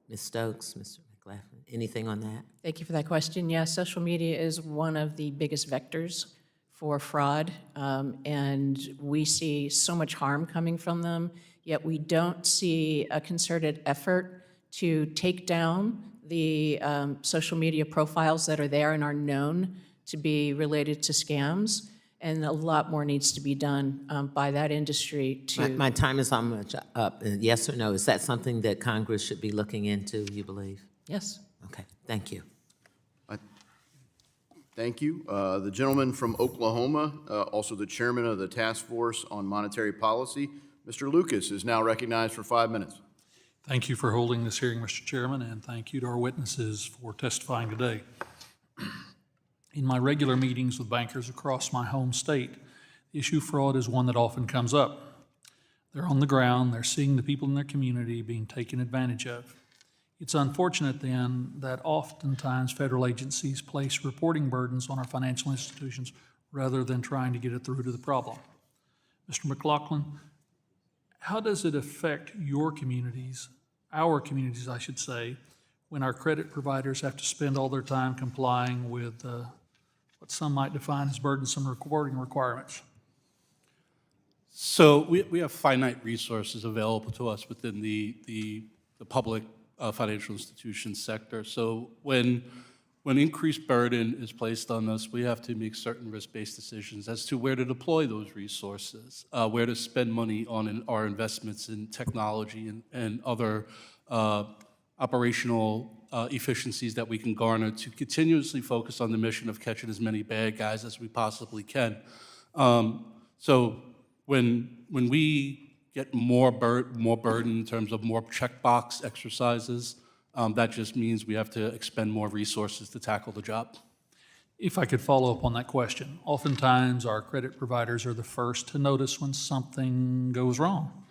Ms. Stokes, Mr. McLaughlin, anything on that? Thank you for that question. Yes, social media is one of the biggest vectors for fraud, and we see so much harm coming from them, yet we don't see a concerted effort to take down the social media profiles that are there and are known to be related to scams, and a lot more needs to be done by that industry to... My time is almost up. Yes or no, is that something that Congress should be looking into, you believe? Yes. Okay, thank you. Thank you. The gentleman from Oklahoma, also the chairman of the Task Force on Monetary Policy, Mr. Lucas, is now recognized for 5 minutes. Thank you for holding this hearing, Mr. Chairman, and thank you to our witnesses for testifying today. In my regular meetings with bankers across my home state, the issue of fraud is one that often comes up. They're on the ground, they're seeing the people in their community being taken advantage of. It's unfortunate then that oftentimes federal agencies place reporting burdens on our financial institutions rather than trying to get it through to the problem. Mr. McLaughlin, how does it affect your communities, our communities, I should say, when our credit providers have to spend all their time complying with what some might define as burdensome reporting requirements? So we have finite resources available to us within the public financial institution sector. So when increased burden is placed on us, we have to make certain risk-based decisions as to where to deploy those resources, where to spend money on our investments in technology and other operational efficiencies that we can garner to continuously focus on the mission of catching as many bad guys as we possibly can. So when we get more burden in terms of more checkbox exercises, that just means we have to expend more resources to tackle the job. If I could follow up on that question, oftentimes our credit providers are the first to notice when something goes wrong.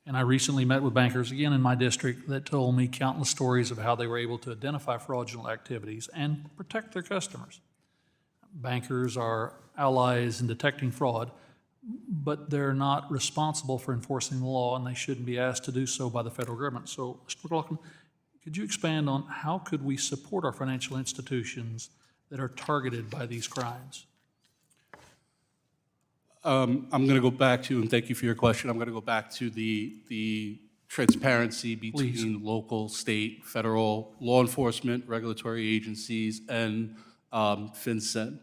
And I recently met with bankers again in my district that told me countless stories of how they were able to identify fraudulent activities and protect their customers. Bankers are allies in detecting fraud, but they're not responsible for enforcing the law, and they shouldn't be asked to do so by the federal government. So, Mr. McLaughlin, could you expand on how could we support our financial institutions that are targeted by these crimes? I'm going to go back to, and thank you for your question, I'm going to go back to the transparency between local, state, federal, law enforcement, regulatory agencies, and FinCEN.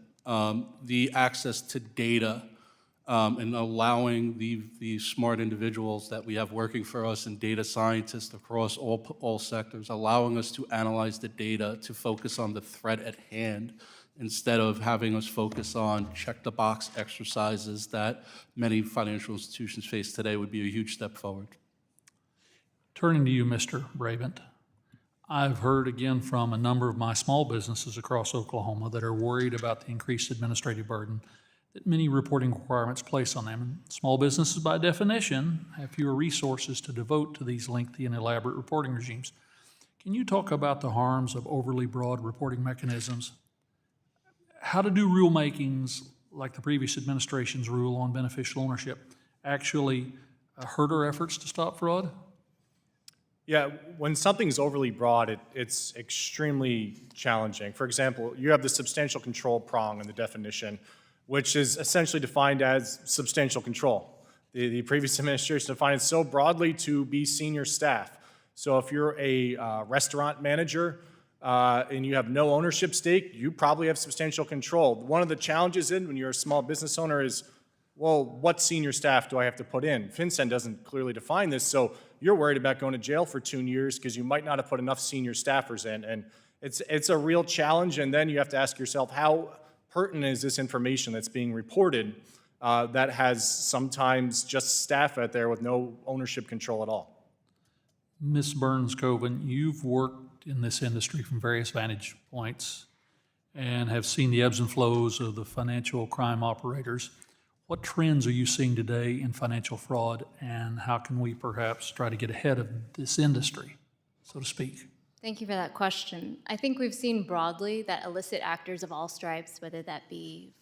The access to data and allowing the smart individuals that we have working for us and data scientists across all sectors, allowing us to analyze the data to focus on the threat at hand instead of having us focus on check-the-box exercises that many financial institutions face today would be a huge step forward. Turning to you, Mr. Brabant, I've heard again from a number of my small businesses across Oklahoma that are worried about the increased administrative burden that many reporting requirements place on them. And small businesses, by definition, have fewer resources to devote to these lengthy and elaborate reporting regimes. Can you talk about the harms of overly broad reporting mechanisms? How to do rulemakings like the previous administration's rule on beneficial ownership actually hurt our efforts to stop fraud? Yeah, when something's overly broad, it's extremely challenging. For example, you have the substantial control prong in the definition, which is essentially defined as substantial control. The previous administration defined it so broadly to be senior staff. So if you're a restaurant manager and you have no ownership stake, you probably have substantial control. One of the challenges when you're a small business owner is, well, what senior staff do I have to put in? FinCEN doesn't clearly define this, so you're worried about going to jail for 2 years because you might not have put enough senior staffers in. And it's a real challenge, and then you have to ask yourself, how pertinent is this information that's being reported that has sometimes just staff out there with no ownership control at all? Ms. Burns Koven, you've worked in this industry from various vantage points and have seen the ebbs and flows of the financial crime operators. What trends are you seeing today in financial fraud, and how can we perhaps try to get ahead of this industry, so to speak? Thank you for that question. I think we've seen broadly that illicit actors of all stripes, whether that be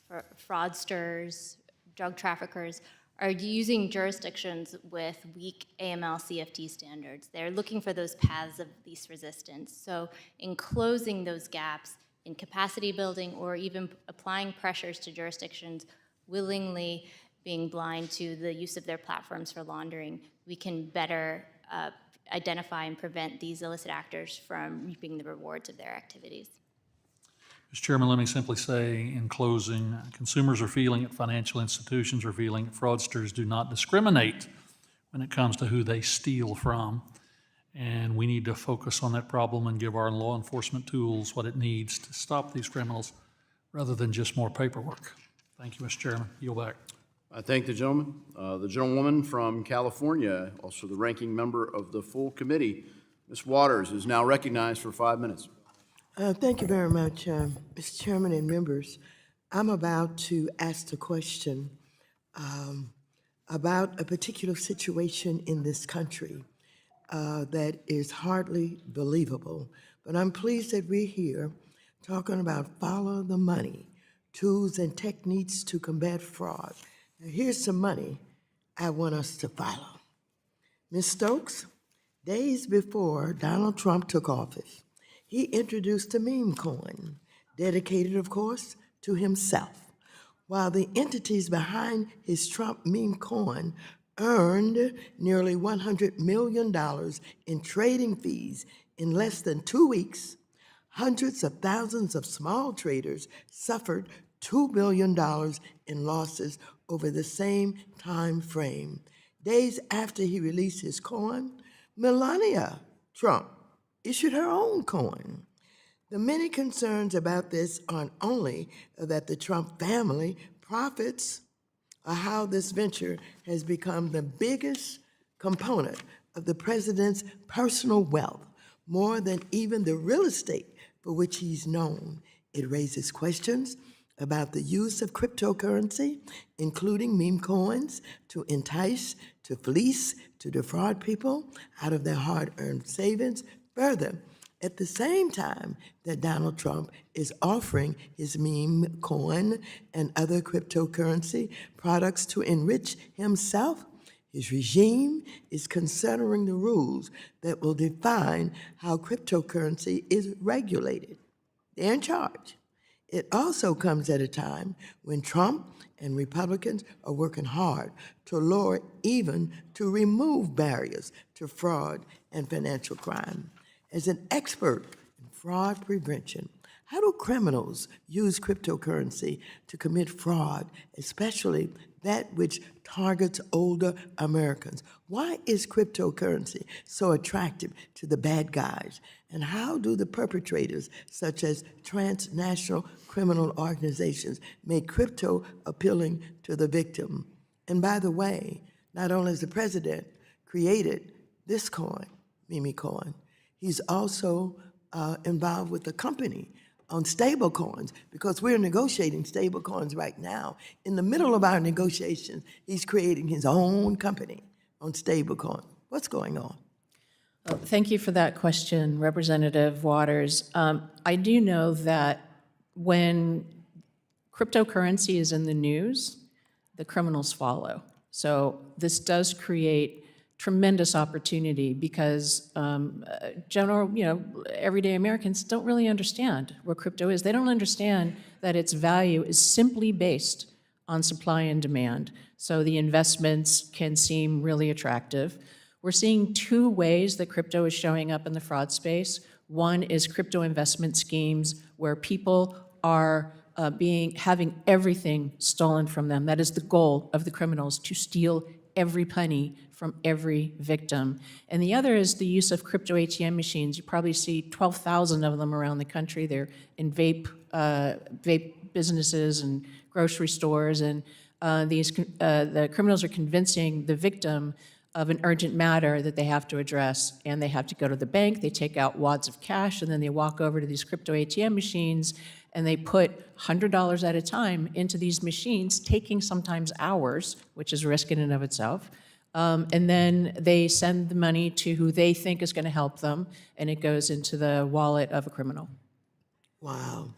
fraudsters, drug traffickers, are using jurisdictions with weak AML-CFT standards. They're looking for those paths of least resistance. So in closing those gaps in capacity building or even applying pressures to jurisdictions willingly being blind to the use of their platforms for laundering, we can better identify and prevent these illicit actors from reaping the rewards of their activities. Mr. Chairman, let me simply say in closing, consumers are feeling it, financial institutions are feeling it, fraudsters do not discriminate when it comes to who they steal from. And we need to focus on that problem and give our law enforcement tools what it needs to stop these criminals rather than just more paperwork. Thank you, Mr. Chairman. Yield back. I thank the gentleman. The gentlewoman from California, also the ranking member of the full committee, Ms. Waters, is now recognized for 5 minutes. Thank you very much, Mr. Chairman and members. I'm about to ask a question about a particular situation in this country that is hardly believable. But I'm pleased that we're here talking about follow the money, tools and techniques to combat fraud. Now, here's some money I want us to follow. Ms. Stokes, days before Donald Trump took office, he introduced a meme coin, dedicated, of course, to himself, while the entities behind his Trump meme coin earned nearly $100 million in trading fees in less than 2 weeks. Hundreds of thousands of small traders suffered $2 billion in losses over the same time frame. Days after he released his coin, Melania Trump issued her own coin. The many concerns about this aren't only that the Trump family profits or how this venture has become the biggest component of the president's personal wealth, more than even the real estate for which he's known. It raises questions about the use of cryptocurrency, including meme coins, to entice, to fleece, to defraud people out of their hard-earned savings. Further, at the same time that Donald Trump is offering his meme coin and other cryptocurrency products to enrich himself, his regime is considering the rules that will define how cryptocurrency is regulated. They're in charge. It also comes at a time when Trump and Republicans are working hard to lower, even to remove barriers to fraud and financial crime. As an expert in fraud prevention, how do criminals use cryptocurrency to commit fraud, especially that which targets older Americans? Why is cryptocurrency so attractive to the bad guys? And how do the perpetrators, such as transnational criminal organizations, make crypto appealing to the victim? And by the way, not only has the president created this coin, Mimi coin, he's also involved with the company on stable coins, because we're negotiating stable coins right now. In the middle of our negotiations, he's creating his own company on stable coin. What's going on? Thank you for that question, Representative Waters. I do know that when cryptocurrency is in the news, the criminals follow. So this does create tremendous opportunity because everyday Americans don't really understand what crypto is. They don't understand that its value is simply based on supply and demand. So the investments can seem really attractive. We're seeing two ways that crypto is showing up in the fraud space. One is crypto investment schemes where people are having everything stolen from them. That is the goal of the criminals, to steal every penny from every victim. And the other is the use of crypto ATM machines. You probably see 12,000 of them around the country. They're in vape businesses and grocery stores, and the criminals are convincing the victim of an urgent matter that they have to address, and they have to go to the bank, they take out wads of cash, and then they walk over to these crypto ATM machines, and they put $100 at a time into these machines, taking sometimes hours, which is risk in and of itself. And then they send the money to who they think is going to help them, and it goes into the wallet of a criminal. Wow.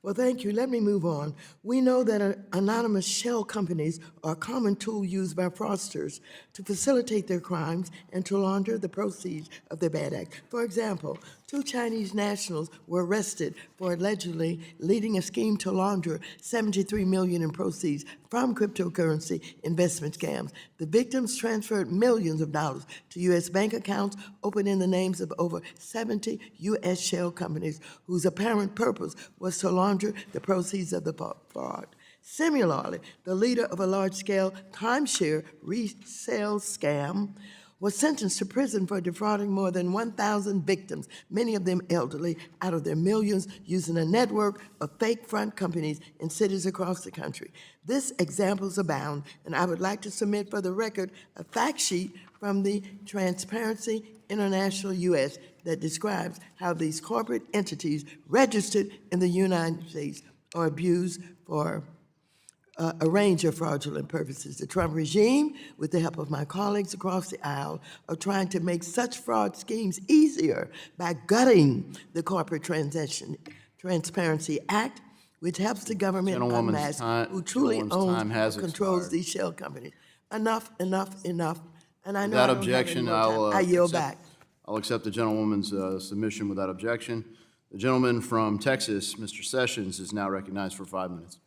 Well, thank you. Let me move on. We know that anonymous shell companies are a common tool used by fraudsters to facilitate their crimes and to launder the proceeds of their bad act. For example, 2 Chinese nationals were arrested for allegedly leading a scheme to launder $73 million in proceeds from cryptocurrency investment scams. The victims transferred millions of dollars to U.S. bank accounts opened in the names of over 70 U.S. shell companies whose apparent purpose was to launder the proceeds of the fraud. Similarly, the leader of a large-scale timeshare resale scam was sentenced to prison for defrauding more than 1,000 victims, many of them elderly, out of their millions, using a network of fake front companies in cities across the country. This examples abound, and I would like to submit for the record a fact sheet from the Transparency International U.S. that describes how these corporate entities registered in the United States are abused for a range of fraudulent purposes. The Trump regime, with the help of my colleagues across the aisle, are trying to make such fraud schemes easier by gutting the Corporate Transparency Act, which helps the government unmask who truly owns and controls these shell companies. Enough. And I know Without I objection, don't have any more time. I yield back. I'll accept the gentlewoman's submission without objection. The gentleman from Texas, Mr. Sessions, is now recognized for 5 minutes.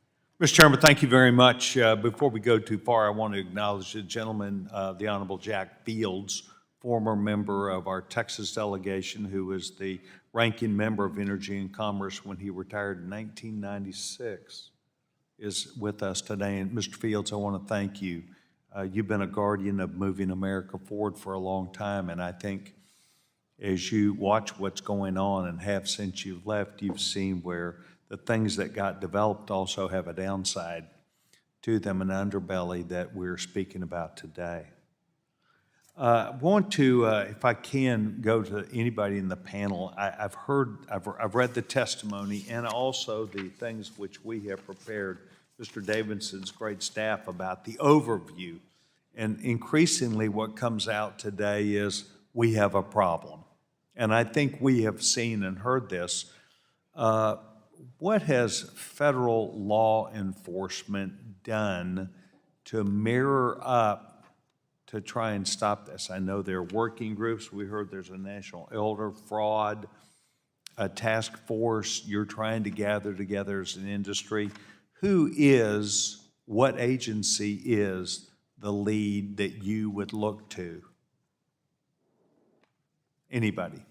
Mr. Chairman, thank you very much. Before we go too far, I want to acknowledge the gentleman, the Honorable Jack Fields, former member of our Texas delegation, who was the ranking member of Energy and Commerce when he retired in 1996, is with us today. And Mr. Fields, I want to thank you. You've been a guardian of moving America forward for a long time, and I think as you watch what's going on and have since you've left, you've seen where the things that got developed also have a downside to them, an underbelly that we're speaking about today. I want to, if I can, go to anybody in the panel. I've read the testimony and also the things which we have prepared, Mr. Davidson's great staff, about the overview. And increasingly what comes out today is we have a problem. And I think we have seen and heard this. What has federal law enforcement done to mirror up to try and stop this? I know there are working groups. We heard there's a national elder fraud a task force you're trying to gather together as an industry, what agency is the lead that you would look to? Anybody?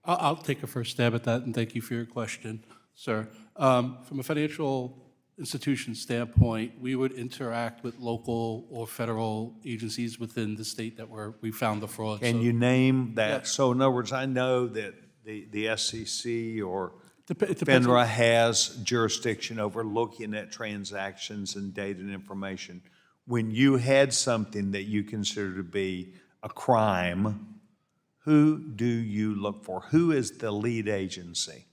I'll take a first stab at that, and thank you for your question, sir. From a financial institution standpoint, we would interact with local or federal agencies within the state that we found the fraud. Can So- you name that? Yeah. So in other words, I know that the SEC or It depends on- FINRA has jurisdiction over looking at transactions and data and information. When you had something that you consider to be a crime, who do you look for? Who is the lead agency?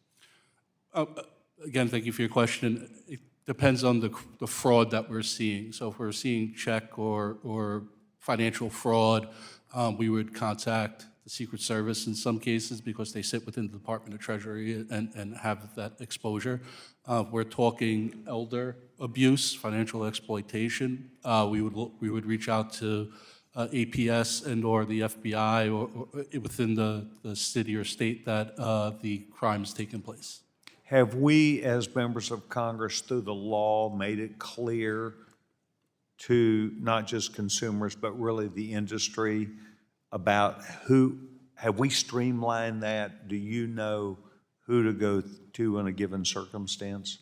Again, thank you for your question. It depends on the fraud that we're seeing. So if we're seeing check or financial fraud, we would contact the Secret Service in some cases because they sit within the Department of Treasury and have that exposure. We're talking elder abuse, financial exploitation. We would reach out to APS and/or the FBI or within the city or state that the crime is taking place. Have we, as members of Congress, through the law, made it clear to not just consumers, but really the industry about have we streamlined that? Do you know who to go to in a given circumstance?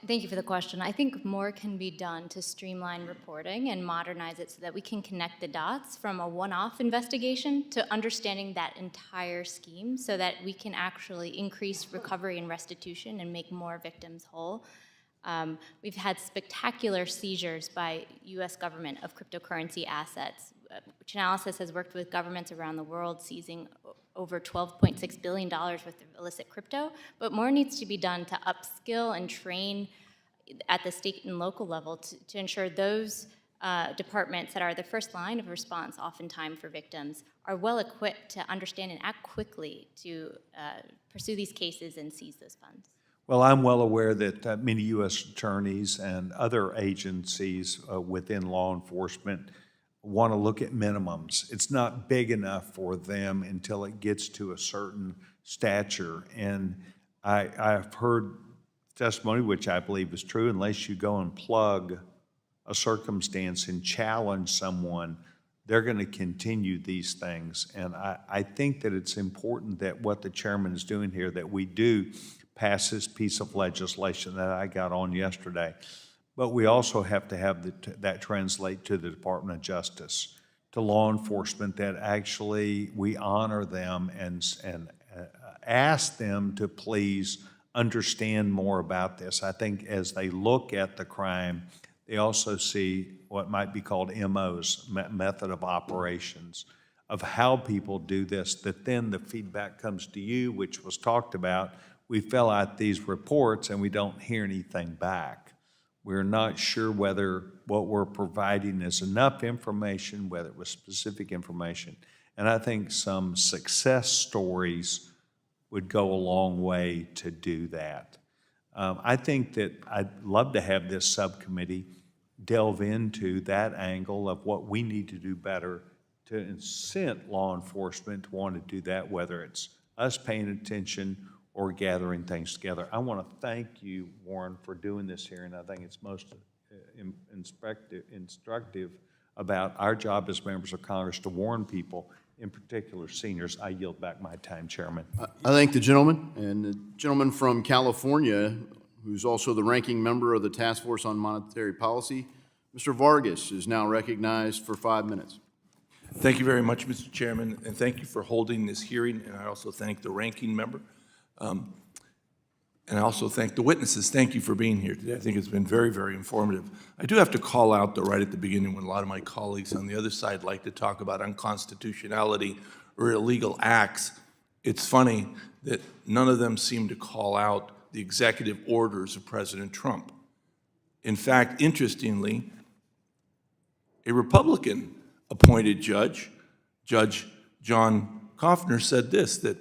Thank you for the question. I think more can be done to streamline reporting and modernize it so that we can connect the dots from a one-off investigation to understanding that entire scheme so that we can actually increase recovery and restitution and make more victims whole. We've had spectacular seizures by U.S. government of cryptocurrency assets. Chainalysis has worked with governments around the world seizing over $12.6 billion worth of illicit crypto, but more needs to be done to upskill and train at the state and local level to ensure those departments that are the first line of response oftentimes for victims are well equipped to understand and act quickly to pursue these cases and seize those funds. Well, I'm well aware that many U.S. attorneys and other agencies within law enforcement want to look at minimums. It's not big enough for them until it gets to a certain stature. And I've heard testimony, which I believe is true, unless you go and plug a circumstance and challenge someone, they're going to continue these things. And I think that it's important that what the chairman is doing here, that we do pass this piece of legislation that I got on yesterday. But we also have to have that translate to the Department of Justice, to law enforcement, that actually we honor them and ask them to please understand more about this. I think as they look at the crime, they also see what might be called MOs, method of operations, of how people do this, that then the feedback comes to you, which was talked about. We fill out these reports and we don't hear anything back. We're not sure whether what we're providing is enough information, whether it was specific information. And I think some success stories would go a long way to do that. I think that I'd love to have this subcommittee delve into that angle of what we need to do better to incent law enforcement to want to do that, whether it's us paying attention or gathering things together. I want to thank you, Warren, for doing this hearing. I think it's most instructive about our job as members of Congress to warn people, in particular seniors. I yield back my time, Chairman. I thank the gentleman, and the gentleman from California, who's also the ranking member of the Task Force on Monetary Policy, Mr. Vargas, is now recognized for 5 minutes. Thank you very much, Mr. Chairman, and thank you for holding this hearing, and I also thank the ranking member. And I also thank the witnesses. Thank you for being here today. I think it's been very, very informative. I do have to call out, though, right at the beginning, when a lot of my colleagues on the other side like to talk about unconstitutionality or illegal acts, it's funny that none of them seem to call out the executive orders of President Trump. In fact, interestingly, a Republican-appointed judge, Judge John Koffner, said this, that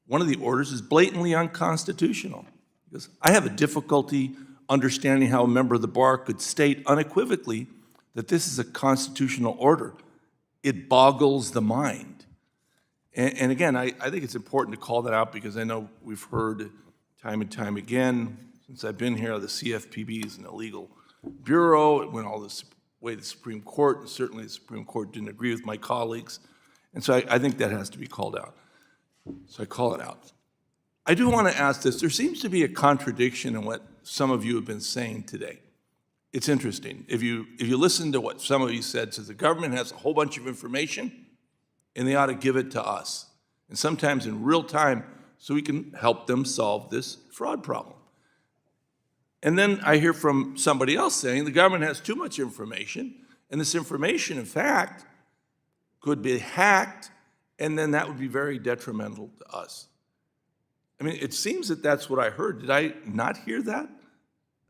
one of the orders is blatantly unconstitutional. Because I have a difficulty understanding how a member of the bar could state unequivocally that this is a constitutional order. it boggles the mind. And again, I think it's important to call that out because I know we've heard time and time again, since I've been here, the CFPB is an illegal bureau. It went all this way to the Supreme Court, and certainly the Supreme Court didn't agree with my colleagues. And so I think that has to be called out. So I call it out. I do want to ask this. There seems to be a contradiction in what some of you have been saying today. It's interesting. If you listen to what some of you said, says the government has a whole bunch of information and they ought to give it to us. And sometimes in real time so we can help them solve this fraud problem. And then I hear from somebody else saying the government has too much information, and this information, in fact, could be hacked, and then that would be very detrimental to us. I mean, it seems that that's what I heard. Did I not hear that?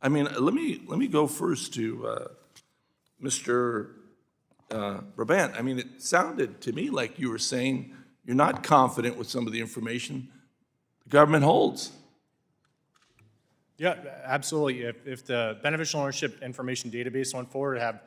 I mean, let me go first to Mr. Brabant. I mean, it sounded to me like you were saying you're not confident with some of the information the government holds. Yeah, absolutely. If the beneficial ownership information database went forward, it'd have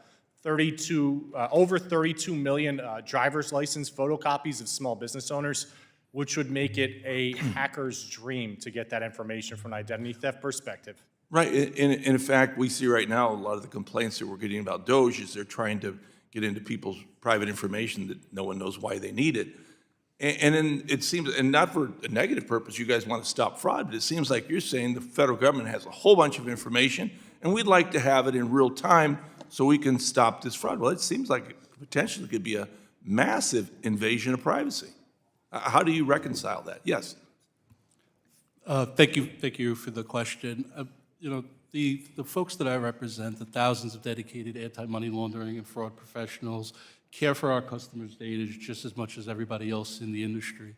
over 32 million driver's license photocopies of small business owners, which would make it a hacker's dream to get that information from an identity theft perspective. Right. In fact, we see right now a lot of the complaints that we're getting about Doge is they're trying to get into people's private information that no one knows why they need it. And then it seems, and not for a negative purpose, you guys want to stop fraud, but it seems like you're saying the federal government has a whole bunch of information, and we'd like to have it in real time so we can stop this fraud. Well, it seems like it potentially could be a massive invasion of privacy. How do you reconcile that? Yes. Thank you for the question. You know, the folks that I represent, the thousands of dedicated anti-money laundering and fraud professionals, care for our customers' data just as much as everybody else in the industry.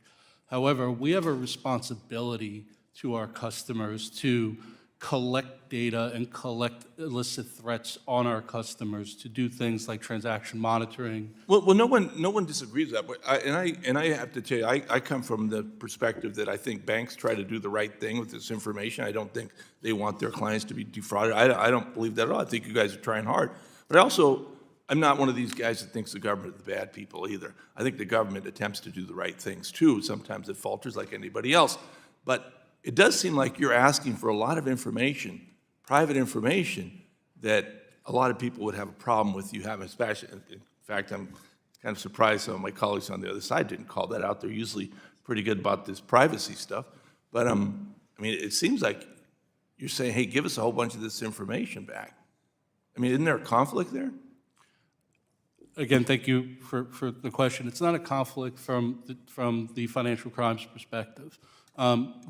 However, we have a responsibility to our customers to collect data and collect illicit threats on our customers to do things like transaction monitoring. Well, no one disagrees with that. But I have to tell you, I come from the perspective that I think banks try to do the right thing with this information. I don't think they want their clients to be defrauded. I don't believe that at all. I think you guys are trying hard. But I'm not one of these guys that thinks the government are the bad people either. I think the government attempts to do the right things too. Sometimes it falters like anybody else. But it does seem like you're asking for a lot of information, private information, that a lot of people would have a problem with you having, especially. In fact, I'm kind of surprised some of my colleagues on the other side didn't call that out. They're usually pretty good about this privacy stuff. But I mean, it seems like you're saying, hey, give us a whole bunch of this information back. I mean, isn't there a conflict there? Again, thank you for the question. It's not a conflict from the financial crimes perspective.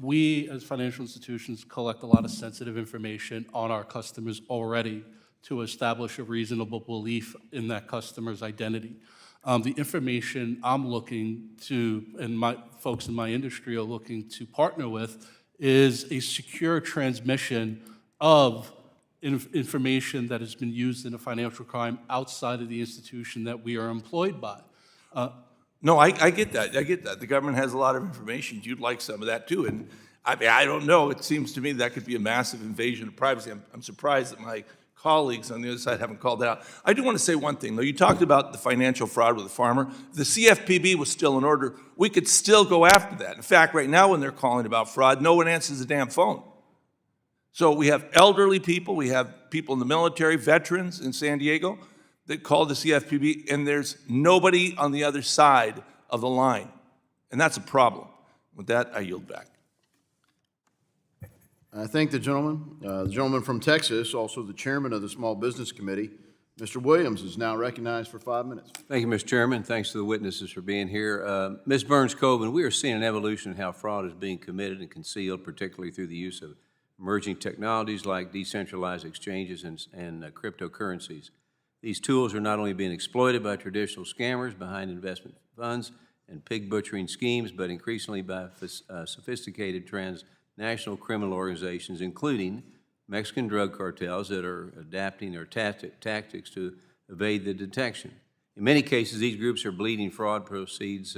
We, as financial institutions, collect a lot of sensitive information on our customers already to establish a reasonable belief in that customer's identity. The information I'm looking to, and my folks in my industry are looking to partner with, is a secure transmission of information that has been used in a financial crime outside of the institution that we are employed by. No, I get that. I get that. The government has a lot of information. You'd like some of that too. And I mean, I don't know. It seems to me that could be a massive invasion of privacy. I'm surprised that my colleagues on the other side haven't called that out. I do want to say one thing, though. You talked about the financial fraud with the farmer. If the CFPB was still in order, we could still go after that. In fact, right now when they're calling about fraud, no one answers the damn phone. So we have elderly people, we have people in the military, veterans in San Diego that call the CFPB, and there's nobody on the other side of the line. And that's a problem. With that, I yield back. I thank the gentleman. The gentleman from Texas, also the chairman of the Small Business Committee, Mr. Williams, is now recognized for 5 minutes. Thank you, Mr. Chairman. Thanks to the witnesses for being here. Ms. Burns-Koven, we are seeing an evolution in how fraud is being committed and concealed, particularly through the use of emerging technologies like decentralized exchanges and cryptocurrencies. These tools are not only being exploited by traditional scammers behind investment funds and pig butchering schemes, but increasingly by sophisticated transnational criminal organizations, including Mexican drug cartels that are adapting their tactics to evade the detection. In many cases, these groups are bleeding fraud proceeds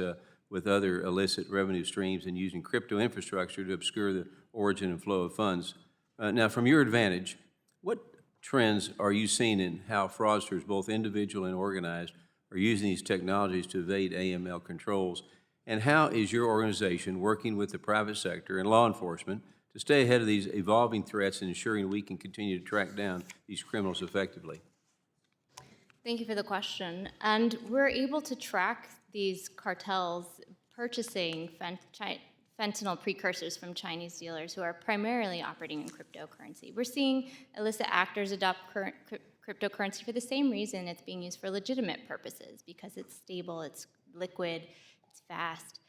with other illicit revenue streams and using crypto infrastructure to obscure the origin and flow of funds. Now, from your advantage, what trends are you seeing in how fraudsters, both individual and organized, are using these technologies to evade AML controls? And how is your organization working with the private sector and law enforcement to stay ahead of these evolving threats and ensuring we can continue to track down these criminals effectively? Thank you for the question. And we're able to track these cartels purchasing fentanyl precursors from Chinese dealers who are primarily operating in cryptocurrency. We're seeing illicit actors adopt cryptocurrency for the same reason it's being used for legitimate purposes, because it's stable, it's liquid, it's fast.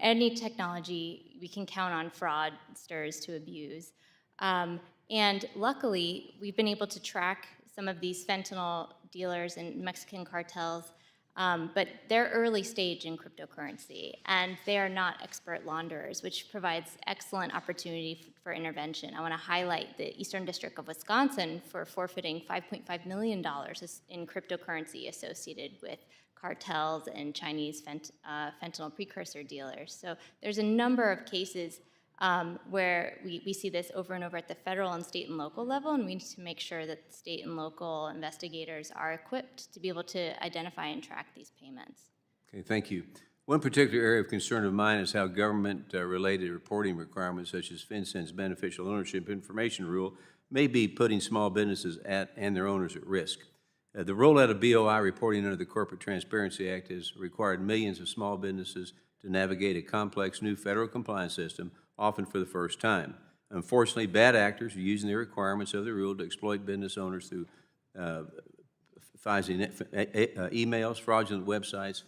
Any technology we can count on fraudsters to abuse. And luckily, we've been able to track some of these fentanyl dealers and Mexican cartels, but they're early stage in cryptocurrency, and they are not expert launderers, which provides excellent opportunity for intervention. I want to highlight the Eastern District of Wisconsin for forfeiting $5.5 million in cryptocurrency associated with cartels and Chinese fentanyl precursor dealers. So there's a number of cases where we see this over and over at the federal and state and local level, and we need to make sure that state and local investigators are equipped to be able to identify and track these payments. Okay, thank you. One particular area of concern of mine is how government-related reporting requirements such as FinCEN's beneficial ownership information rule may be putting small businesses and their owners at risk. The rollout of BOI reporting under the Corporate Transparency Act has required millions of small businesses to navigate a complex new federal compliance system, often for the first time. Unfortunately, bad actors are using the requirements of the rule to exploit business owners through emails, fraudulent websites,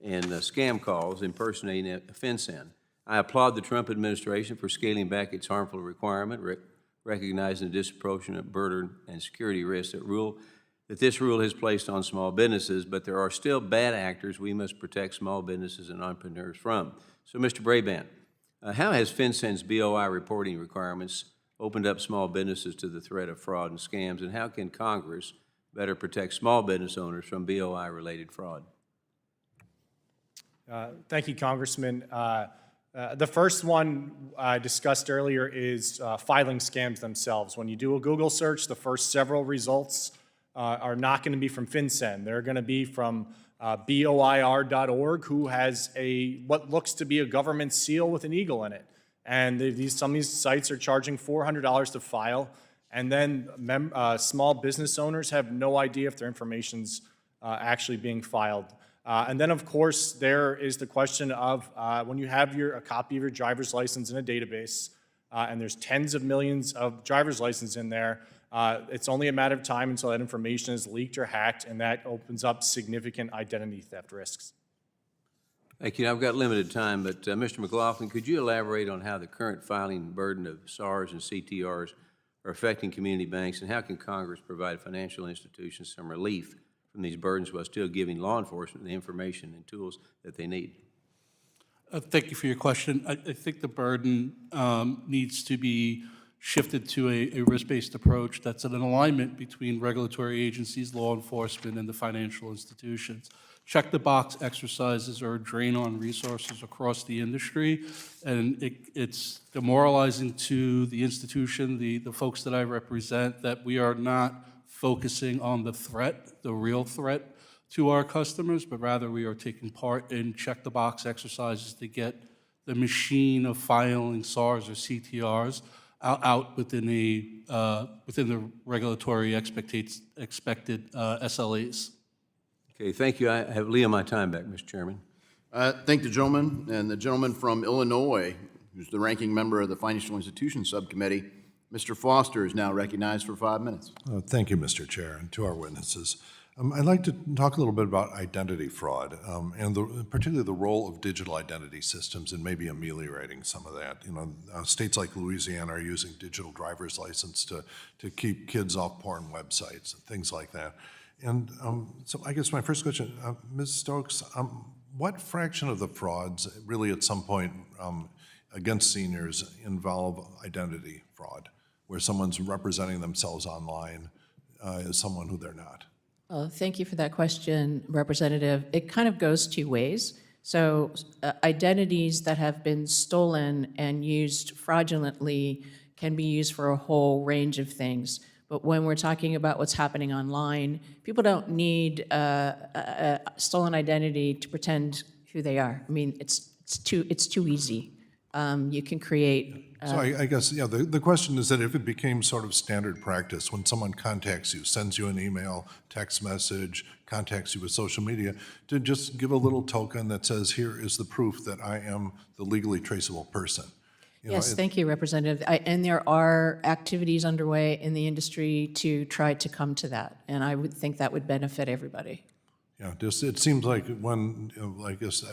and scam calls impersonating FinCEN. I applaud the Trump administration for scaling back its harmful requirement, recognizing the disproportionate burden and security risks that this rule has placed on small businesses, but there are still bad actors we must protect small businesses and entrepreneurs from. So, Mr. Brabant, how has FinCEN's BOI reporting requirements opened up small businesses to the threat of fraud and scams, and how can Congress better protect small business owners from BOI-related fraud? Thank you, Congressman. The first one I discussed earlier is filing scams themselves. When you do a Google search, the first several results are not going to be from FinCEN. They're going to be from BOIR.org, who has what looks to be a government seal with an eagle in it. And some of these sites are charging $400 to file, and then small business owners have no idea if their information's actually being filed. And then, of course, there is the question of when you have a copy of your driver's license in a database, and there's tens of millions of driver's licenses in there, it's only a matter of time until that information is leaked or hacked, and that opens up significant identity theft risks. Thank you. I've got limited time, but Mr. McLaughlin, could you elaborate on how the current filing burden of SARs and CTRs are affecting community banks, and how can Congress provide financial institutions some relief from these burdens while still giving law enforcement the information and tools that they need? Thank you for your question. I think the burden needs to be shifted to a risk-based approach that's in an alignment between regulatory agencies, law enforcement, and the financial institutions. Check-the-box exercises are a drain on resources across the industry, and it's demoralizing to the institution, the folks that I represent, that we are not focusing on the threat, the real threat to our customers, but rather we are taking part in check-the-box exercises to get the machine of filing SARs or CTRs out within the regulatory expected SLAs. Okay, thank you. I have Leah my time back, Mr. Chairman. Thank the gentleman, and the gentleman from Illinois, who's the ranking member of the Financial Institutions Subcommittee, Mr. Foster, is now recognized for 5 minutes. Thank you, Mr. Chair, and to our witnesses. I'd like to talk a little bit about identity fraud, and particularly the role of digital identity systems and maybe ameliorating some of that. You know, states like Louisiana are using digital driver's license to keep kids off porn websites and things like that. And so I guess my first question, Ms. Stokes, what fraction of the frauds really at some point against seniors involve identity fraud, where someone's representing themselves online as someone who they're not? Thank you for that question, Representative. It kind of goes two ways. So identities that have been stolen and used fraudulently can be used for a whole range of things. But when we're talking about what's happening online, people don't need a stolen identity to pretend who they are. I mean, it's too easy. You can create. So I guess, yeah, the question is that if it became sort of standard practice, when someone contacts you, sends you an email, text message, contacts you with social media, to just give a little token that says, here is the proof that I am the legally traceable person. Yes, thank you, Representative. And there are activities underway in the industry to try to come to that, and I would think that would benefit everybody. Yeah, just, it seems like when, I guess,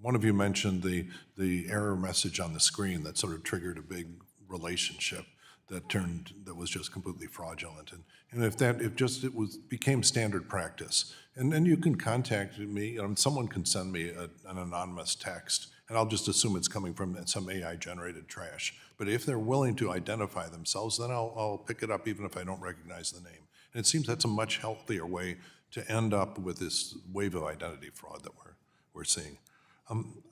one of you mentioned the error message on the screen that sort of triggered a big relationship that was just completely fraudulent. And if became standard practice, and then you can contact me, someone can send me an anonymous text, and I'll just assume it's coming from some AI-generated trash. But if they're willing to identify themselves, then I'll pick it up even if I don't recognize the name. And it seems that's a much healthier way to end up with this wave of identity fraud that we're seeing.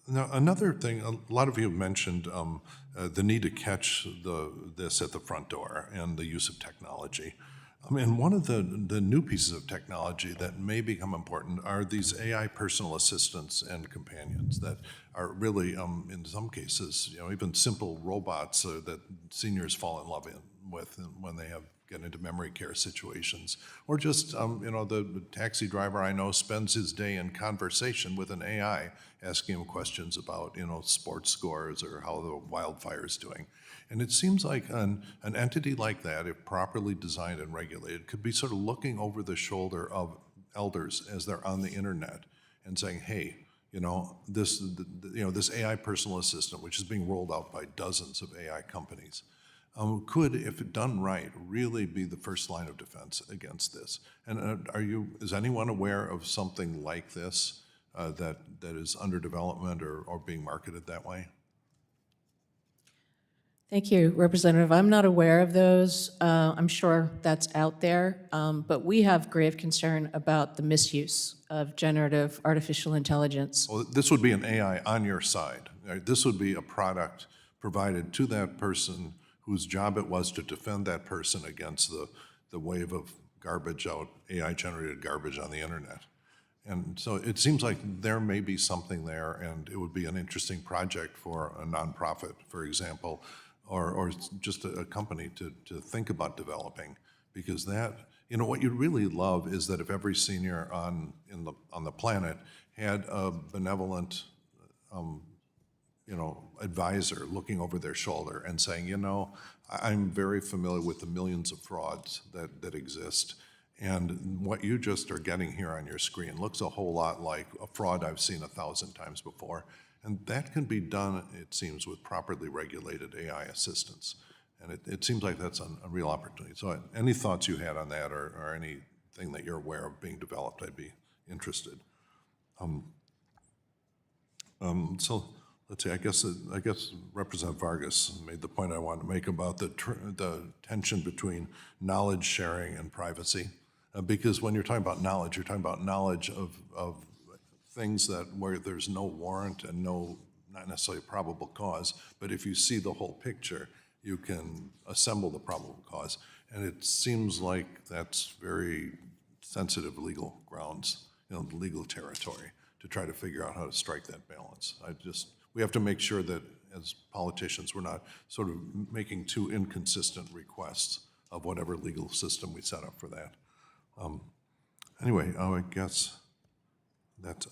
Now, another thing, a lot of you have mentioned the need to catch this at the front door and the use of technology. And one of the new pieces of technology that may become important are these AI personal assistants and companions that are really, in some cases, even simple robots that seniors fall in love with when they get into memory care situations. Or just, the taxi driver I know spends his day in conversation with an AI, asking him questions about, sports scores or how the wildfire is doing. And it seems like an entity like that, if properly designed and regulated, could be sort of looking over the shoulder of elders as they're on the internet and saying, hey, this AI personal assistant, which is being rolled out by dozens of AI companies, could, if done right, really be the first line of defense against this. And is anyone aware of something like this that is under development or being marketed that way? Thank you, Representative. I'm not aware of those. I'm sure that's out there, but we have grave concern about the misuse of generative artificial intelligence. Well, this would be an AI on your side. Right? This would be a product provided to that person whose job it was to defend that person against the wave of garbage out, AI-generated garbage on the internet. And so it seems like there may be something there, and it would be an interesting project for a nonprofit, for example, or just a company to think about developing, because that, what you'd really love is that if every senior on the planet had a benevolent advisor looking over their shoulder and saying, I'm very familiar with the millions of frauds that exist. And what you just are getting here on your screen looks a whole lot like a fraud I've seen 1,000 times before. And that can be done, it seems, with properly regulated AI assistance. And it seems like that's a real opportunity. So any thoughts you had on that or anything that you're aware of being developed, I'd be interested. So let's see, I guess Representative Vargas made the point I wanted to make about the tension between knowledge sharing and privacy. Because when you're talking about knowledge, you're talking about knowledge of things where there's no warrant and not necessarily probable cause, but if you see the whole picture, you can assemble the probable cause. And it seems like that's very sensitive legal grounds, legal territory, to try to figure out how to strike that balance. We have to make sure that as politicians, we're not sort of making too inconsistent requests of whatever legal system we set up for that. Anyway, I guess that's,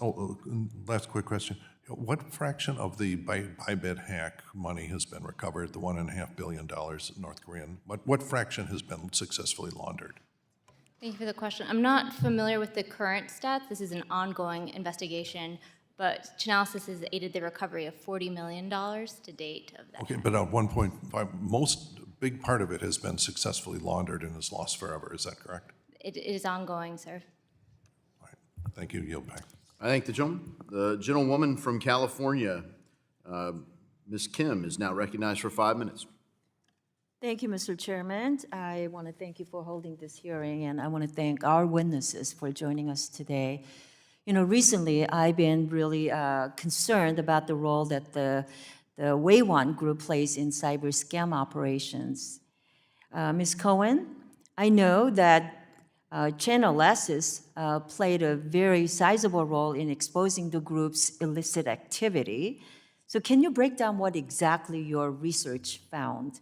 last quick question. What fraction of the Bybit hack money has been recovered, the $1.5 billion North Korean? What fraction has been successfully laundered? Thank you for the question. I'm not familiar with the current stats. This is an ongoing investigation, but Chainalysis has aided the recovery of $40 million to date of that. Okay, but at 1.5, big part of it has been successfully laundered and is lost forever. Is that correct? It is ongoing, sir. All right, thank you. Yield back. I thank the gentleman. The gentlewoman from California, Ms. Kim, is now recognized for 5 minutes. Thank you, Mr. Chairman. I want to thank you for holding this hearing, and I want to thank our witnesses for joining us today. Recently, I've been really concerned about the role that the Wei1 group plays in cyber scam operations. Ms. Koven, I know that Channel S's played a very sizable role in exposing the group's illicit activity. So can you break down what exactly your research found?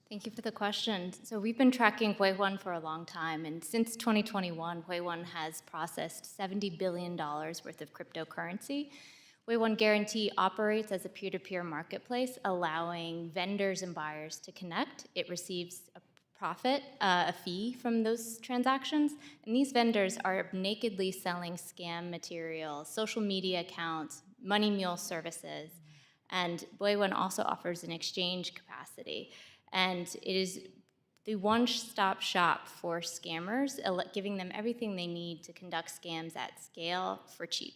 Thank you for the question. So we've been tracking Huiwan for a long time, and since 2021, Huiwan has processed $70 billion worth of cryptocurrency. Huiwan Guarantee operates as a peer-to-peer marketplace, allowing vendors and buyers to connect. It receives a profit, a fee from those transactions, and these vendors are nakedly selling scam material, social media accounts, money mule services, and Huiwan also offers an exchange capacity. And it is the one-stop shop for scammers, giving them everything they need to conduct scams at scale for cheap.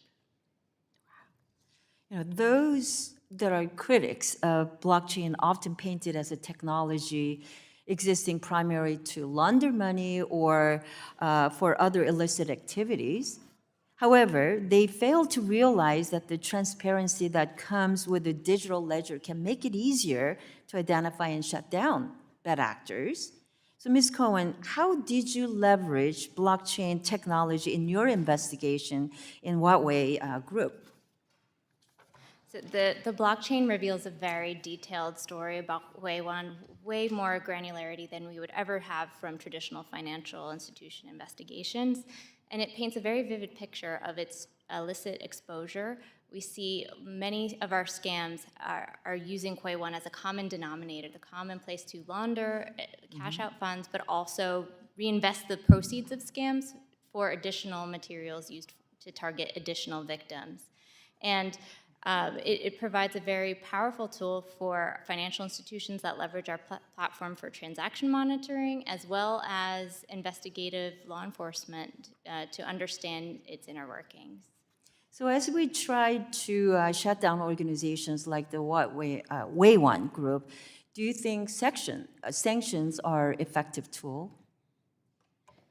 You know, those that are critics of blockchain often paint it as a technology existing primarily to launder money or for other illicit activities. However, they fail to realize that the transparency that comes with a digital ledger can make it easier to identify and shut down bad actors. So, Ms. Koven, how did you leverage blockchain technology in your investigation in Huawei Group? So the blockchain reveals a very detailed story about Huiwan, way more granularity than we would ever have from traditional financial institution investigations. And it paints a very vivid picture of its illicit exposure. We see many of our scams are using Huiwan as a common denominator, the common place to launder, cash out funds, but also reinvest the proceeds of scams for additional materials used to target additional victims. And it provides a very powerful tool for financial institutions that leverage our platform for transaction monitoring, as well as investigative law enforcement to understand its inner workings. So as we try to shut down organizations like the Huiwan Group, do you think sanctions are effective tool?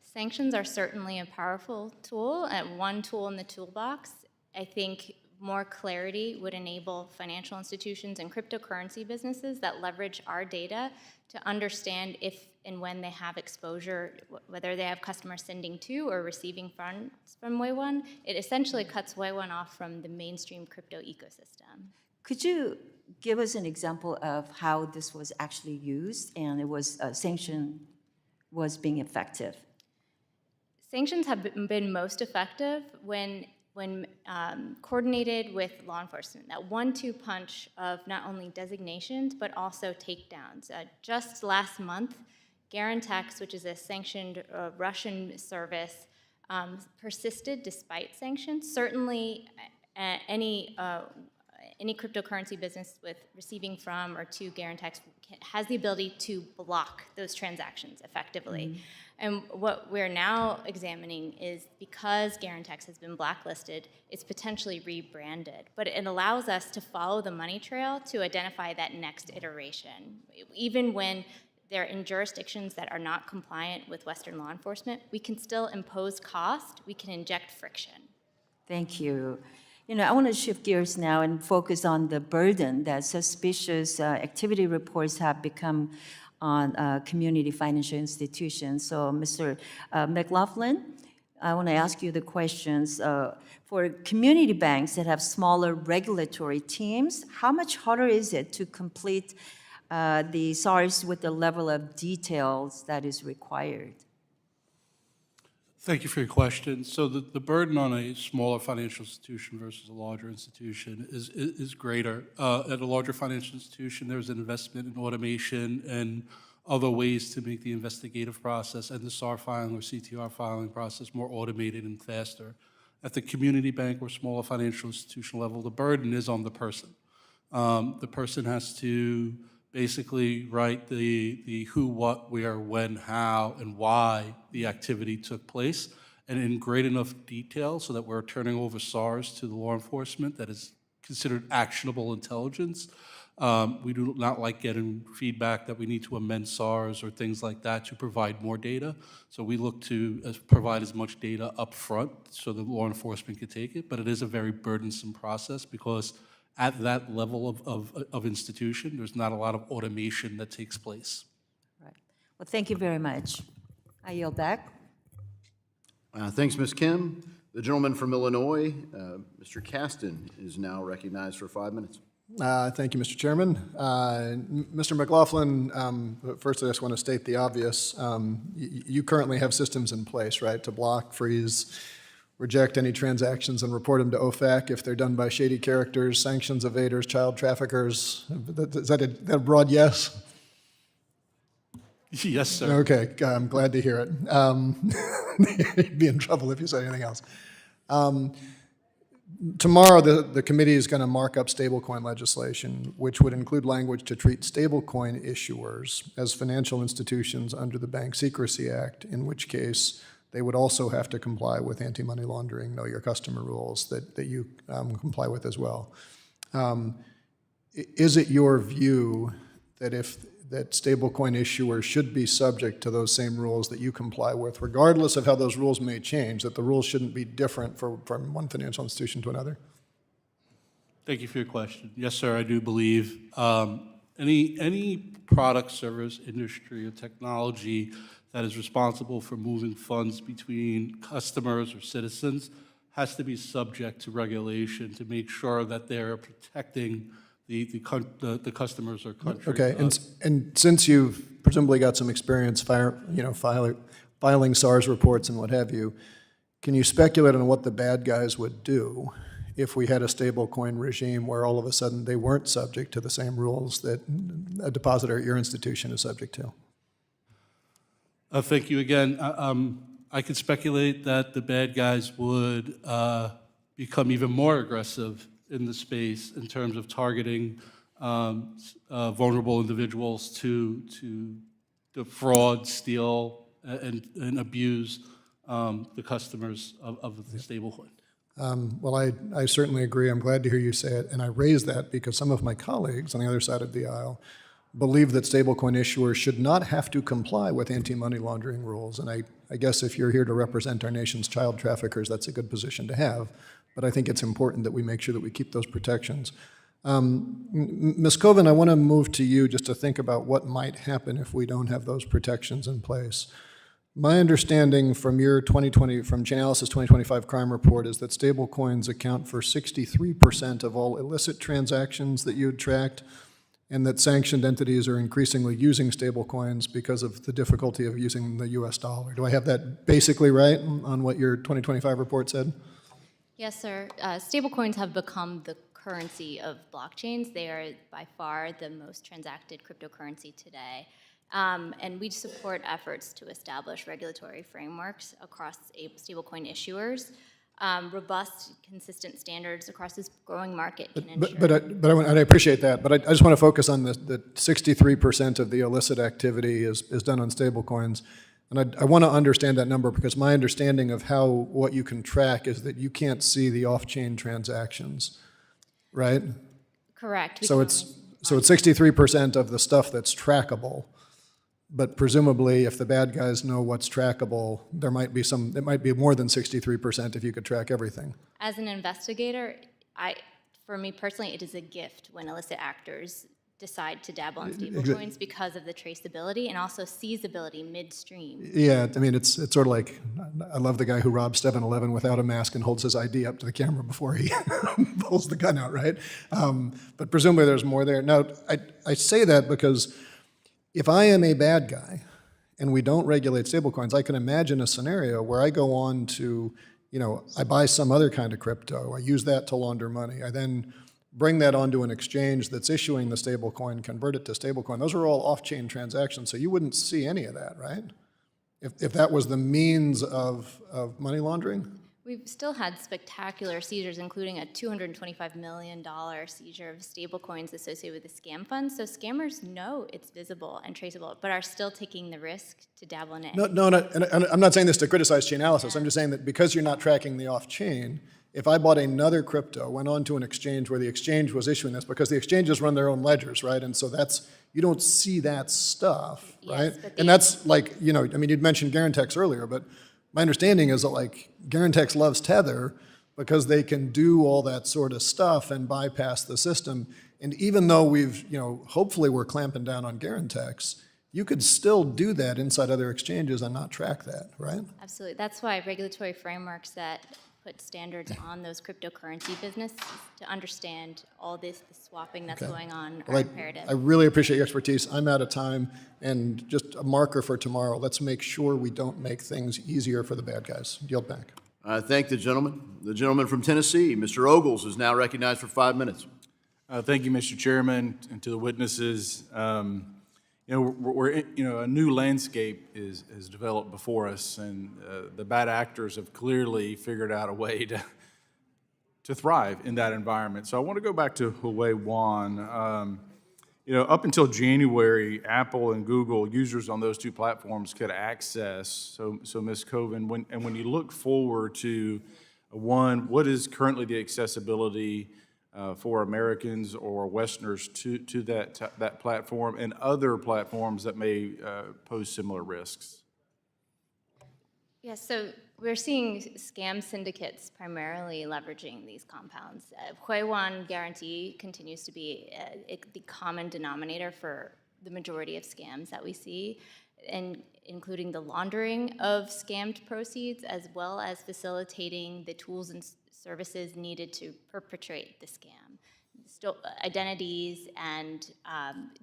Sanctions are certainly a powerful tool, one tool in the toolbox. I think more clarity would enable financial institutions and cryptocurrency businesses that leverage our data to understand if and when they have exposure, whether they have customers sending to or receiving funds from Huiwan. It essentially cuts Huiwan off from the mainstream crypto ecosystem. Could you give us an example of how this was actually used and it was sanction was being effective? Sanctions have been most effective when coordinated with law enforcement, that 1-2 punch of not only designations, but also takedowns. Just last month, Garantex, which is a sanctioned Russian service, persisted despite sanctions. Certainly, any cryptocurrency business with receiving from or to Garantex has the ability to block those transactions effectively. Mm-hmm. And what we're now examining is, because Garantex has been blacklisted, it's potentially rebranded. But it allows us to follow the money trail to identify that next iteration. Even when they're in jurisdictions that are not compliant with Western law enforcement, we can still impose cost, we can inject friction. Thank you. You know, I want to shift gears now and focus on the burden that suspicious activity reports have become on community financial institutions. So, Mr. McLaughlin, I want to ask you the questions. For community banks that have smaller regulatory teams, how much harder is it to complete the SARs with the level of details that is required? Thank you for your question. So the burden on a smaller financial institution versus a larger institution is greater. At a larger financial institution, there's an investment in automation and other ways to make the investigative process and the SAR filing or CTR filing process more automated and faster. At the community bank or smaller financial institution level, the burden is on the person. The person has to basically write the who, what, where, when, how, and why the activity took place, and in great enough detail so that we're turning over SARs to the law enforcement that is considered actionable intelligence. We do not like getting feedback that we need to amend SARs or things like that to provide more data. So we look to provide as much data up front so the law enforcement can take it, but it is a very burdensome process because at that level of institution, there's not a lot of automation that takes place. Right. Well, thank you very much. I yield back. Thanks, Ms. Kim. The gentleman from Illinois, Mr. Caston, is now recognized for 5 minutes. Thank you, Mr. Chairman. Mr. McLaughlin, first I just want to state the obvious. You currently have systems in place, right, to block, freeze, reject any transactions and report them to OFAC if they're done by shady characters, sanctions evaders, child traffickers. Is that a broad yes? Yes, sir. Okay, I'm glad to hear it. You'd be in trouble if you said anything else. Tomorrow, the committee is going to mark up stablecoin legislation, which would include language to treat stablecoin issuers as financial institutions under the Bank Secrecy Act, in which case they would also have to comply with anti-money laundering, know your customer rules that you comply with as well. Is it your view that that stablecoin issuers should be subject to those same rules that you comply with, regardless of how those rules may change, that the rules shouldn't be different from one financial institution to another? Thank you for your question. Yes, sir, I do believe any product, service, industry, or technology that is responsible for moving funds between customers or citizens has to be subject to regulation to make sure that they're protecting the customers or country. Okay, and since you've presumably got some experience filing SARS reports and what have you, can you speculate on what the bad guys would do if we had a stablecoin regime where all of a sudden they weren't subject to the same rules that a depositor at your institution is subject to? Thank you again. I could speculate that the bad guys would become even more aggressive in the space in terms of targeting vulnerable individuals to defraud, steal, and abuse the customers of the stablecoin. Well, I certainly agree. I'm glad to hear you say it. And I raise that because some of my colleagues on the other side of the aisle believe that stablecoin issuers should not have to comply with anti-money laundering rules. And I guess if you're here to represent our nation's child traffickers, that's a good position to have. But I think it's important that we make sure that we keep those protections. Ms. Koven, I want to move to you just to think about what might happen if we don't have those protections in place. My understanding from your from Chainalysis 2025 crime report is that stablecoins account for 63% of all illicit transactions that you had tracked, and that sanctioned entities are increasingly using stablecoins because of the difficulty of using the US dollar. Do I have that basically right on what your 2025 report said? Yes, sir. Stablecoins have become the currency of blockchains. They are by far the most transacted cryptocurrency today. And we support efforts to establish regulatory frameworks across stablecoin issuers. Robust, consistent standards across this growing market can ensure. I appreciate that, but I just want to focus on the 63% of the illicit activity is done on stablecoins. And I want to understand that number because my understanding of what you can track is that you can't see the off-chain transactions, right? Correct. So it's 63% of the stuff that's trackable, but presumably if the bad guys know what's trackable, it might be more than 63% if you could track everything. As an investigator, for me personally, it is a gift when illicit actors decide to dabble in stablecoins because of the traceability and also seizability midstream. Yeah, I mean, it's sort of like, I love the guy who robbed 7-Eleven without a mask and holds his ID up to the camera before he pulls the gun out, right? But presumably there's more there. Now, I say that because if I am a bad guy and we don't regulate stablecoins, I can imagine a scenario where I go on to, I buy some other kind of crypto, I use that to launder money, I then bring that onto an exchange that's issuing the stablecoin, convert it to stablecoin. Those are all off-chain transactions, so you wouldn't see any of that, right? If that was the means of money laundering? We've still had spectacular seizures, including a $225 million seizure of stablecoins associated with the scam fund. So scammers know it's visible and traceable, but are still taking the risk to dabble in it. No, and I'm not saying this to criticize Chainalysis. I'm just saying that because you're not tracking the off-chain, if I bought another crypto, went on to an exchange where the exchange was issuing this, because the exchanges run their own ledgers, right? And so you don't see that stuff, right? Yes, and that's like, you'd mentioned Guarantex earlier, but my understanding is that Guarantex loves Tether because they can do all that sort of stuff and bypass the system. And even though hopefully we're clamping down on Guarantex, You could still do that inside other exchanges and not track that, right? Absolutely. That's why regulatory frameworks that put standards on those cryptocurrency businesses to understand all the swapping that's going on are Well, imperative. I really appreciate your expertise. I'm out of time, and just a marker for tomorrow, let's make sure we don't make things easier for the bad guys. Yield back. I thank the gentleman. The gentleman from Tennessee, Mr. Ogles, is now recognized for 5 minutes. Thank you, Mr. Chairman, and to the witnesses. A new landscape has developed before us, and the bad actors have clearly figured out a way to thrive in that environment. So I want to go back to Huawei Yuan. Up until January, Apple and Google, users on those two platforms could access. So Ms. Koven, when you look forward to what is currently the accessibility for Americans or Westerners to that platform and other platforms that may pose similar risks? Yes, so we're seeing scam syndicates primarily leveraging these compounds. Huawei Yuan guarantee continues to be the common denominator for the majority of scams that we see, and including the laundering of scammed proceeds, as well as facilitating the tools and services needed to perpetrate the scam. Identities and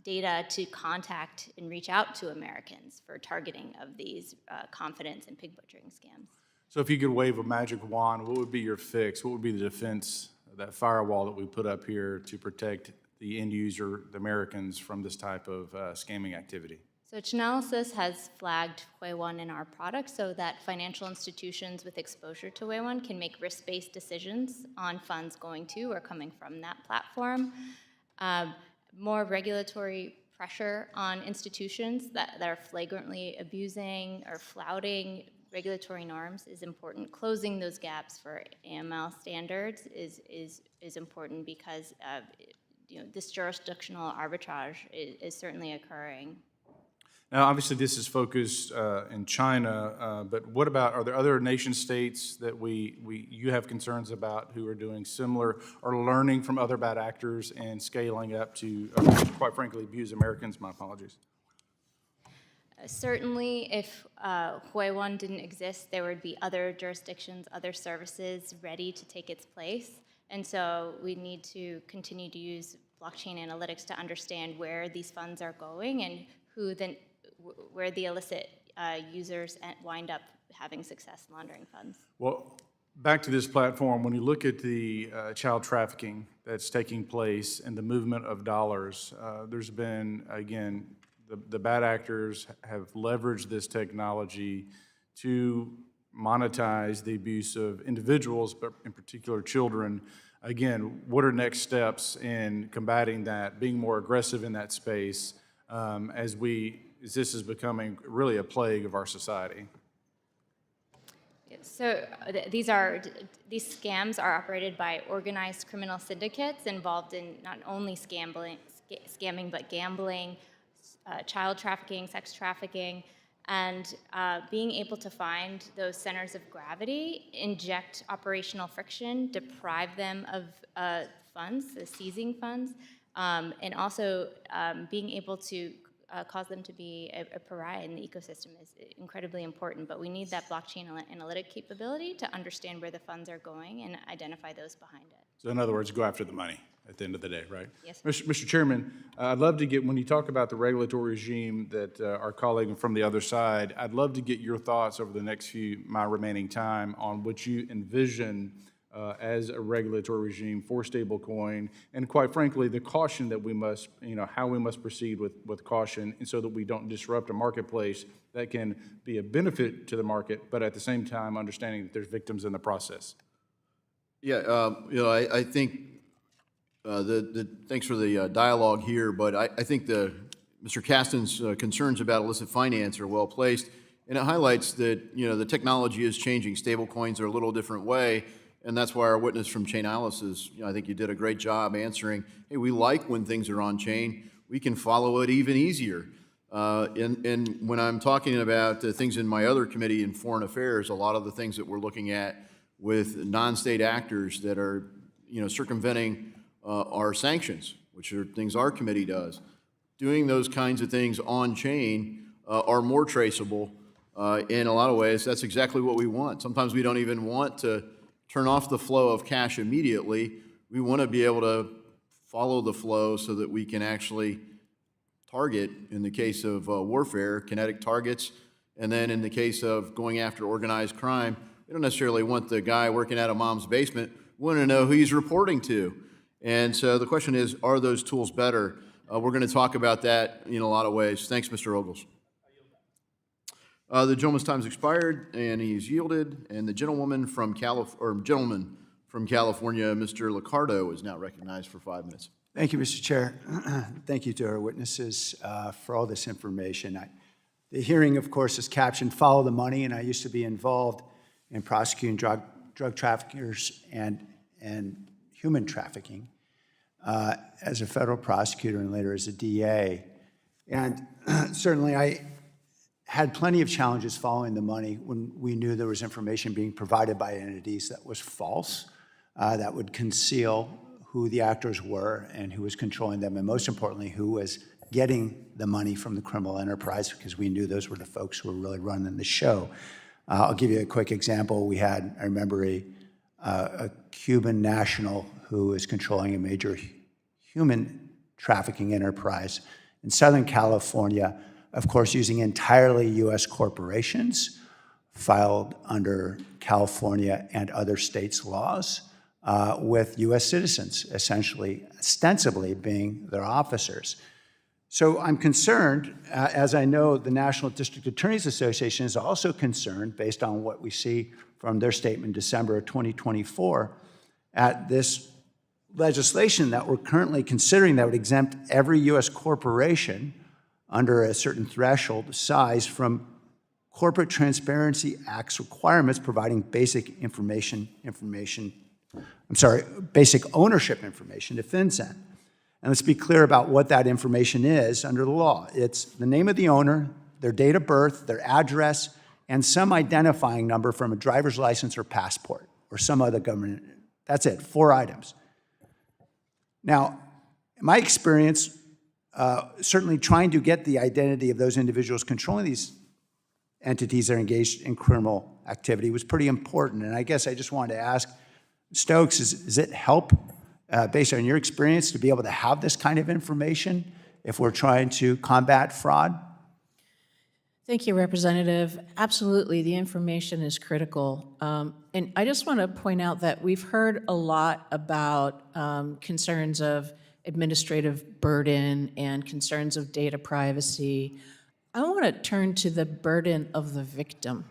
data to contact and reach out to Americans for targeting of these confidence and pig butchering scams. So if you could wave a magic wand, what would be your fix? What would be the defense, that firewall that we put up here to protect the end user, the Americans, from this type of scamming activity? So Chainalysis has flagged Huawei Yuan in our product so that financial institutions with exposure to Huawei Yuan can make risk-based decisions on funds going to or coming from that platform. More regulatory pressure on institutions that are flagrantly abusing or flouting regulatory norms is important. Closing those gaps for AML standards is important because this jurisdictional arbitrage is certainly occurring. Now, obviously, this is focused in China, but what about, are there other nation states that you have concerns about who are doing similar or learning from other bad actors and scaling up to, quite frankly, abuse Americans? My apologies. Certainly, if Huawei Yuan didn't exist, there would be other jurisdictions, other services ready to take its place. And so we need to continue to use blockchain analytics to understand where these funds are going and where the illicit users wind up having success laundering funds. Well, back to this platform, when you look at the child trafficking that's taking place and the movement of dollars, there's been, again, the bad actors have leveraged this technology to monetize the abuse of individuals, but in particular children. Again, what are next steps in combating that, being more aggressive in that space as this is becoming really a plague of our society? So these scams are operated by organized criminal syndicates involved in not only scamming, but gambling, child trafficking, sex trafficking, and being able to find those centers of gravity, inject operational friction, deprive them of funds, seizing funds, and also being able to cause them to be a pariah in the ecosystem is incredibly important, but we need that blockchain analytic capability to understand where the funds are going and identify those behind it. So in other words, go after the money at the end of the day, right? Yes. Mr. Chairman, I'd love to get, when you talk about the regulatory regime that our colleague from the other side, I'd love to get your thoughts over the next my remaining time on what you envision as a regulatory regime for stablecoin, and quite frankly, the caution that we must, how we must proceed with caution, and so that we don't disrupt a marketplace that can be a benefit to the market, but at the same time, understanding that there's victims in the process. Yeah, I think thanks for the dialogue here, but I think Mr. Caston's concerns about illicit finance are well placed, and it highlights that the technology is changing. Stablecoins are a little different way. And that's why our witness from Chainalysis, I think you did a great job answering, hey, we like when things are on chain. We can follow it even easier. And when I'm talking about things in my other committee in foreign affairs, a lot of the things that we're looking at with non-state actors that are, circumventing our sanctions, which are things our committee does. doing those kinds of things on chain are more traceable in a lot of ways. That's exactly what we want. Sometimes we don't even want to turn off the flow of cash immediately. We want to be able to follow the flow so that we can actually target, in the case of warfare, kinetic targets. And then in the case of going after organized crime, we don't necessarily want the guy working out of mom's basement. We want to know who he's reporting to. And so the question is, are those tools better? We're going to talk about that in a lot of ways. Thanks, Mr. Ogles. The gentleman's time's expired, and he's yielded. And the gentleman from California, Mr. Liccardo, is now recognized for 5 minutes. Thank you, Mr. Chair. Thank you to our witnesses for all this information. The hearing, of course, is captioned "Follow the Money," and I used to be involved in prosecuting drug traffickers and human trafficking as a federal prosecutor and later as a DA. And certainly I had plenty of challenges following the money when we knew there was information being provided by entities that was false, that would conceal who the actors were and who was controlling them, and most importantly, who was getting the money from the criminal enterprise, because we knew those were the folks who were really running the show. I'll give you a quick example. I remember a Cuban national who was controlling a major human trafficking enterprise in Southern California, of course, using entirely U.S. corporations filed under California and other states' laws with U.S. citizens, essentially, ostensibly being their officers. So I'm concerned, as I know the National District Attorneys Association is also concerned, based on what we see from their statement in December of 2024, at this legislation that we're currently considering that would exempt every U.S. corporation under a certain threshold size from Corporate Transparency Act's requirements providing basic basic ownership information to FinCEN. And let's be clear about what that information is under the law. It's the name of the owner, their date of birth, their address, and some identifying number from a driver's license or passport or some other government. That's it, 4 items. Now, in my experience, certainly trying to get the identity of those individuals controlling these entities that are engaged in criminal activity was pretty important. And I guess I just wanted to ask Stokes, does it help, based on your experience, to be able to have this kind of information if we're trying to combat fraud? Thank you, Representative. Absolutely, the information is critical. And I just want to point out that we've heard a lot about concerns of administrative burden and concerns of data privacy. I want to turn to the burden of the victim.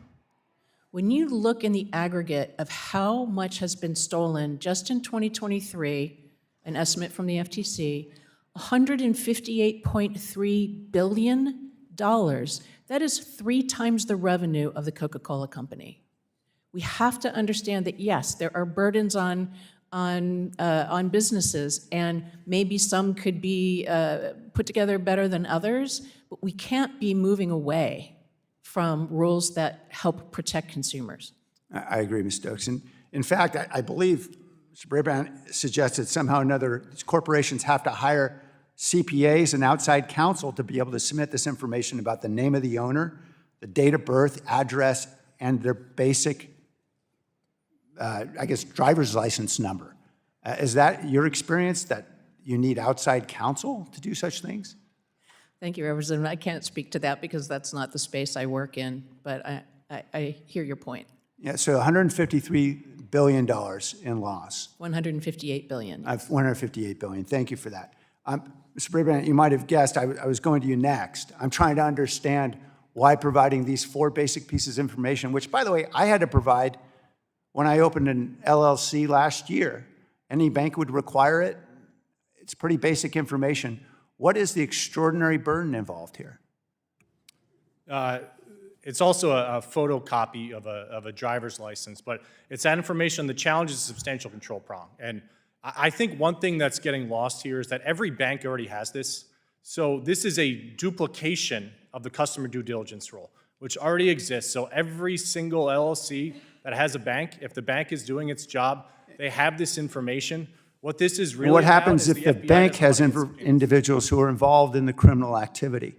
When you look in the aggregate of how much has been stolen just in 2023, an estimate from the FTC, $158.3 billion. That is 3 times the revenue of the Coca-Cola Company. We have to understand that, yes, there are burdens on businesses, and maybe some could be put together better than others, but we can't be moving away from rules that help protect consumers. I agree, Ms. Stokes. And in fact, I believe Mr. Brabant suggested somehow or another these corporations have to hire CPAs and outside counsel to be able to submit this information about the name of the owner, the date of birth, address, and their basic, driver's license number. Is that your experience, that you need outside counsel to do such things? Thank you, Representative. I can't speak to that because that's not the space I work in, but I hear your point. Yeah, so $153 billion in loss. $158 billion. $158 billion. Thank you for that. Mr. Brabant, you might have guessed I was going to you next. I'm trying to understand why providing these 4 basic pieces of information, which, by the way, I had to provide when I opened an LLC last year. Any bank would require it. It's pretty basic information. What is the extraordinary burden involved here? It's also a photocopy of a driver's license, but it's that information. The challenge is the substantial control prong. And I think one thing that's getting lost here is that every bank already has this. So this is a duplication of the customer due diligence rule, which already exists. So every single LLC that has a bank, if the bank is doing its job, they have this information. What this is And really what about happens is if the FBI bank doesn't has want to get individuals who are involved in the criminal activity?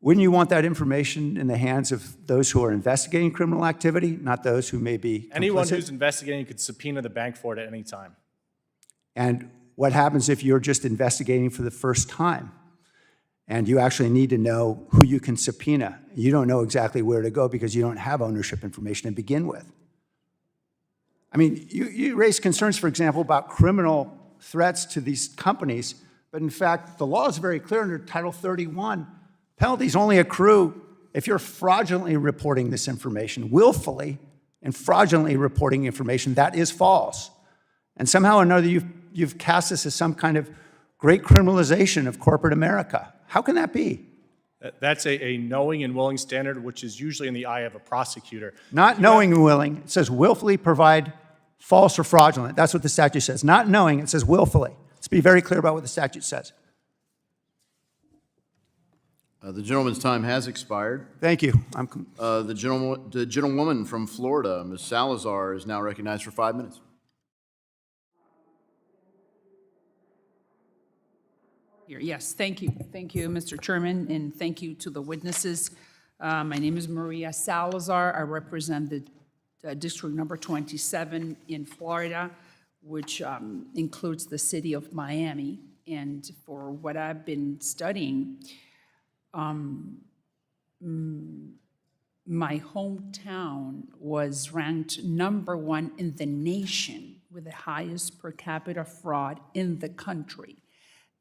Wouldn't you want that information in the hands of those who are investigating criminal activity, not those who may be Anyone complicit? who's investigating could subpoena the bank for it at any time. And what happens if you're just investigating for the first time? And you actually need to know who you can subpoena. You don't know exactly where to go because you don't have ownership information to begin with. I mean, you raise concerns, for example, about criminal threats to these companies, but in fact, the law is very clear under Title 31. Penalties only accrue if you're fraudulently reporting this information, willfully and fraudulently reporting information that is false. And somehow or another, you've cast this as some kind of great criminalization of corporate America. How can that be? That's a knowing and willing standard, which is usually in the eye of a prosecutor. Not knowing and willing. It says willfully provide false or fraudulent. That's what the statute says. Not knowing, it says willfully. Let's be very clear about what the statute says. The gentleman's time has expired. Thank you. The gentlewoman from Florida, Ms. Salazar, is now recognized for 5 minutes. Yes, thank you. Thank you, Mr. Chairman, and thank you to the witnesses. My name is Maria Salazar. I represent the District Number 27 in Florida, which includes the city of Miami. And for what I've been studying, my hometown was ranked #1 in the nation with the highest per capita fraud in the country.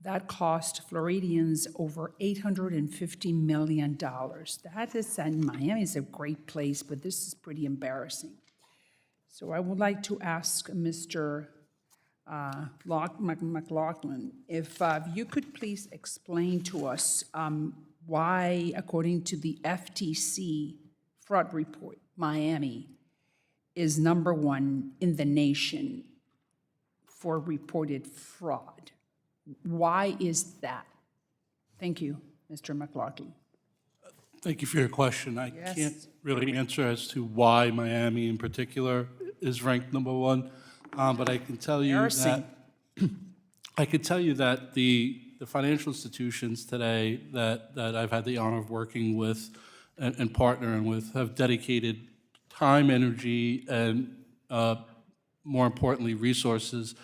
That cost Floridians over $850 million. That is, and Miami is a great place, but this is pretty embarrassing. So I would like to ask Mr. McLaughlin if you could please explain to us why, according to the FTC fraud report, Miami is #1 in the nation for reported fraud. Why is that? Thank you, Mr. McLaughlin. Thank you for your question. I Yes. can't really answer as to why Miami in particular is ranked #1, but I can tell you that the financial institutions today that I've had the honor of working with and partnering with have dedicated time, energy, and more importantly, resources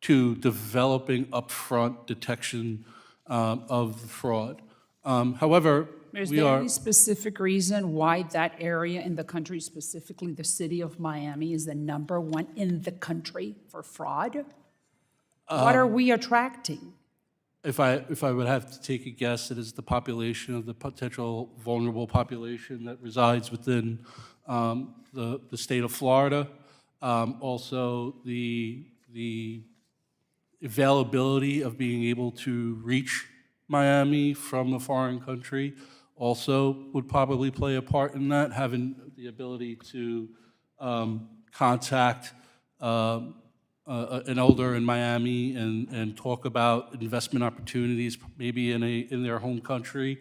to developing upfront detection of fraud. However, Is we there are. any specific reason why that area in the country, specifically the city of Miami, is the #1 in the country for fraud? What are we attracting? If I would have to take a guess, it is the population of the potential vulnerable population that resides within the state of Florida. Also, the availability of being able to reach Miami from a foreign country also would probably play a part in that, having the ability to contact an elder in Miami and talk about investment opportunities maybe in their home country.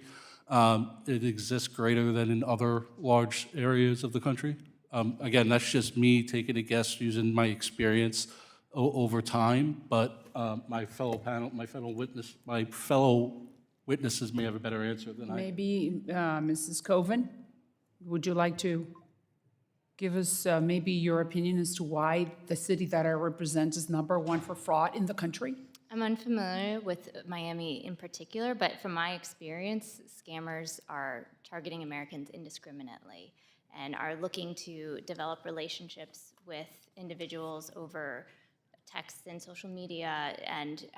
It exists greater than in other large areas of the country. Again, that's just me taking a guess using my experience over time, but my fellow witnesses may have a better answer than I. Maybe Mrs. Koven, would you like to give us maybe your opinion as to why the city that I represent is #1 for fraud in the country? I'm unfamiliar with Miami in particular, but from my experience, scammers are targeting Americans indiscriminately and are looking to develop relationships with individuals over texts and social media, and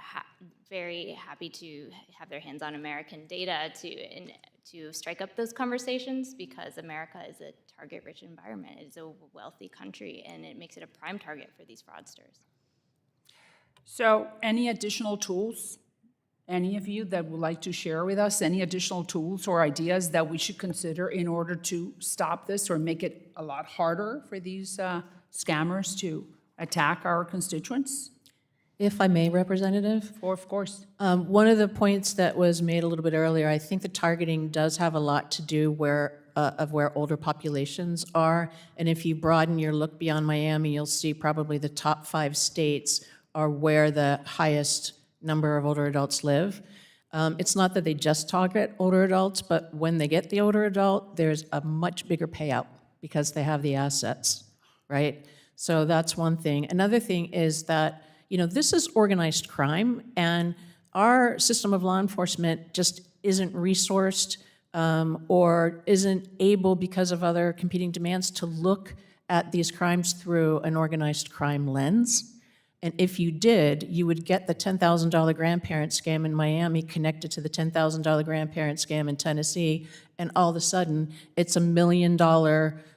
very happy to have their hands on American data to strike up those conversations, because America is a target-rich environment. It's a wealthy country, and it makes it a prime target for these fraudsters. So any additional tools, any of you that would like to share with us, any additional tools or ideas that we should consider in order to stop this or make it a lot harder for these scammers to attack our constituents? If I may, Representative? Of course. One of the points that was made a little bit earlier, I think the targeting does have a lot to do where older populations are. And if you broaden your look beyond Miami, you'll see probably the top 5 states are where the highest number of older adults live. It's not that they just target older adults, but when they get the older adult, there's a much bigger payout because they have the assets, right? So that's one thing. Another thing is that, this is organized crime, and our system of law enforcement just isn't resourced or isn't able, because of other competing demands, to look at these crimes through an organized crime lens. And if you did, you would get the $10,000 grandparent scam in Miami connected to the $10,000 grandparent scam in Tennessee, and all of a sudden, it's $1 million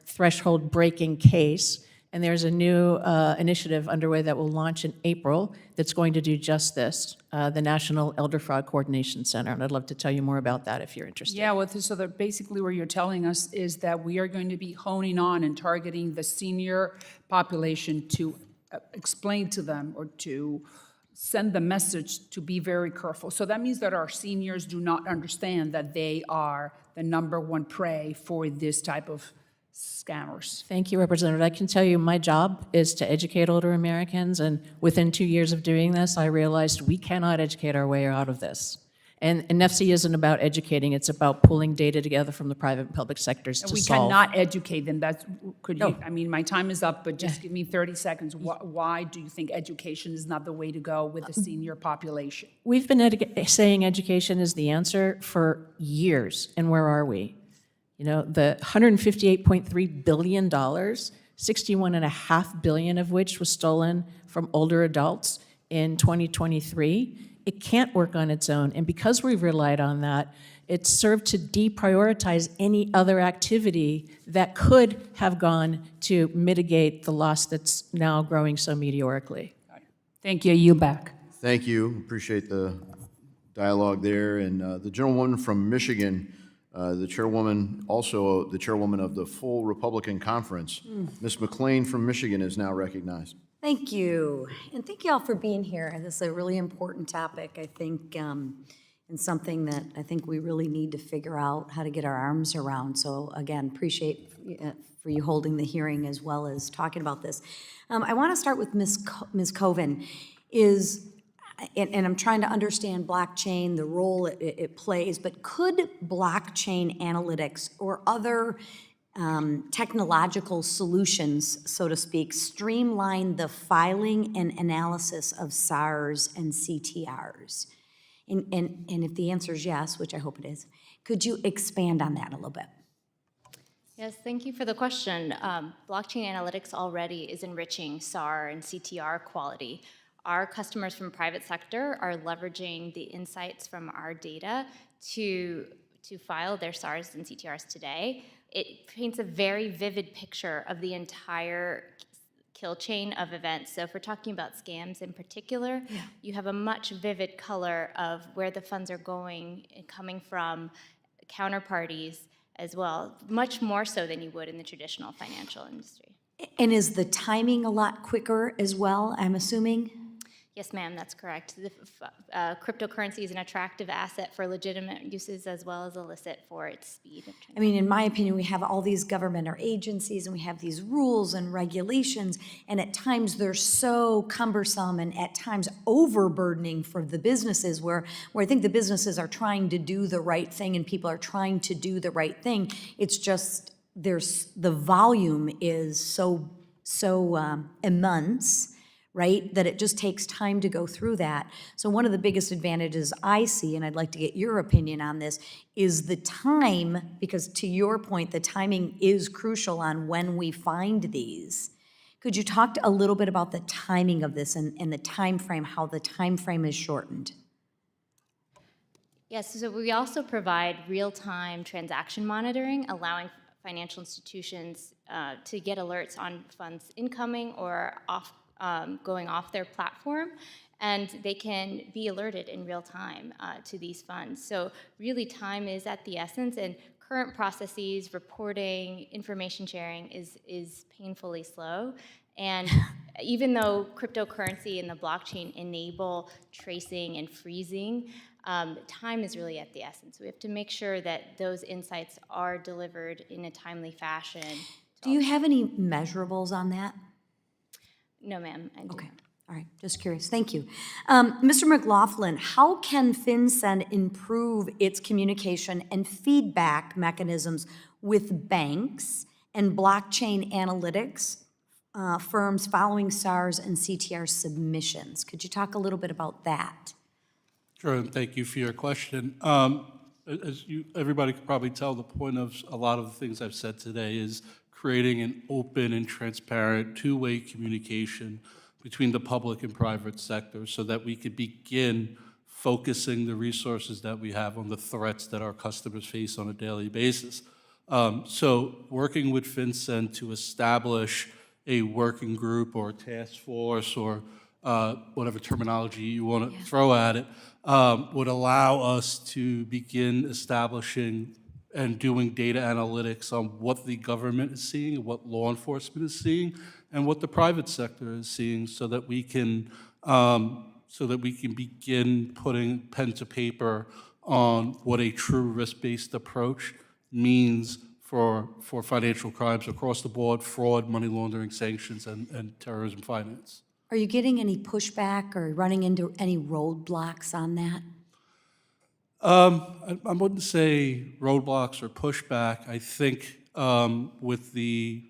threshold breaking case. And there's a new initiative underway that will launch in April that's going to do just this, the National Elder Fraud Coordination Center. And I'd love to tell you more about that if you're interested. Yeah, well, so that basically what you're telling us is that we are going to be honing on and targeting the senior population to explain to them or to send the message to be very careful. So that means that our seniors do not understand that they are the #1 prey for this type of scammers. Thank you, Representative. I can tell you my job is to educate older Americans, and within 2 years of doing this, I realized we cannot educate our way out of this. And NFC isn't about educating, it's about pulling data together from the private and public sectors to We solve. cannot educate them. That's, could you, No. I mean, my time is up, but just give me 30 seconds. Why do you think education is not the way to go with the senior population? We've been saying education is the answer for years, and where are we? The $158.3 billion, $61.5 billion of which was stolen from older adults in 2023. It can't work on its own, and because we've relied on that, it's served to deprioritize any other activity that could have gone to mitigate the loss that's now growing so meteorically. Thank you. You back. Thank you. Appreciate the dialogue there. And the gentlewoman from Michigan, the chairwoman, also the chairwoman of the full Republican Conference, Ms. McClain from Michigan, is now recognized. Thank you. And thank you all for being here. This is a really important topic, I think, and something that I think we really need to figure out how to get our arms around. So again, appreciate for you holding the hearing as well as talking about this. I want to start with Ms. Koven. And I'm trying to understand blockchain, the role it plays, but could blockchain analytics or other technological solutions, so to speak, streamline the filing and analysis of SARs and CTRs? And if the answer is yes, which I hope it is, could you expand on that a little bit? Yes, thank you for the question. Blockchain analytics already is enriching SAR and CTR quality. Our customers from private sector are leveraging the insights from our data to file their SARs and CTRs today. It paints a very vivid picture of the entire kill chain of events. So if we're talking about scams in particular, you have a much vivid color of where the funds are going and coming from, counterparties as well, much more so than you would in the traditional financial industry. And is the timing a lot quicker as well, I'm assuming? Yes, ma'am, that's correct. Cryptocurrency is an attractive asset for legitimate uses as well as illicit for its speed. I mean, in my opinion, we have all these government or agencies and we have these rules and regulations, and at times they're so cumbersome and at times overburdening for the businesses where I think the businesses are trying to do the right thing and people are trying to do the right thing. It's just the volume is so immense, right, that it just takes time to go through that. So one of the biggest advantages I see, and I'd like to get your opinion on this, is the time, because to your point, the timing is crucial on when we find these. Could you talk a little bit about the timing of this and the time frame, how the time frame is shortened? Yes, so we also provide real-time transaction monitoring, allowing financial institutions to get alerts on funds incoming or going off their platform, and they can be alerted in real time to these funds. So really time is at the essence, and current processes, reporting, information sharing is painfully slow. And even though cryptocurrency and the blockchain enable tracing and freezing, time is really at the essence. We have to make sure that those insights are delivered in a timely fashion. Do you have any measurables on that? No, ma'am. I do Okay. not. All right. Just curious, thank you. Mr. McLaughlin, how can FinCEN improve its communication and feedback mechanisms with banks and blockchain analytics firms following SARS and CTR submissions? Could you talk a little bit about that? Sure, and thank you for your question. As everybody could probably tell, the point of a lot of the things I've said today is creating an open and transparent two-way communication between the public and private sector so that we could begin focusing the resources that we have on the threats that our customers face on a daily basis. So working with FinCEN to establish a working group or a task force or whatever terminology you want to throw at it, would allow us to begin establishing and doing data analytics on what the government is seeing, what law enforcement is seeing, and what the private sector is seeing, so that we can begin putting pen to paper on what a true risk-based approach means for financial crimes across the board: fraud, money laundering, sanctions, and terrorism finance. Are you getting any pushback or running into any roadblocks on that? I wouldn't say roadblocks or pushback. I think with the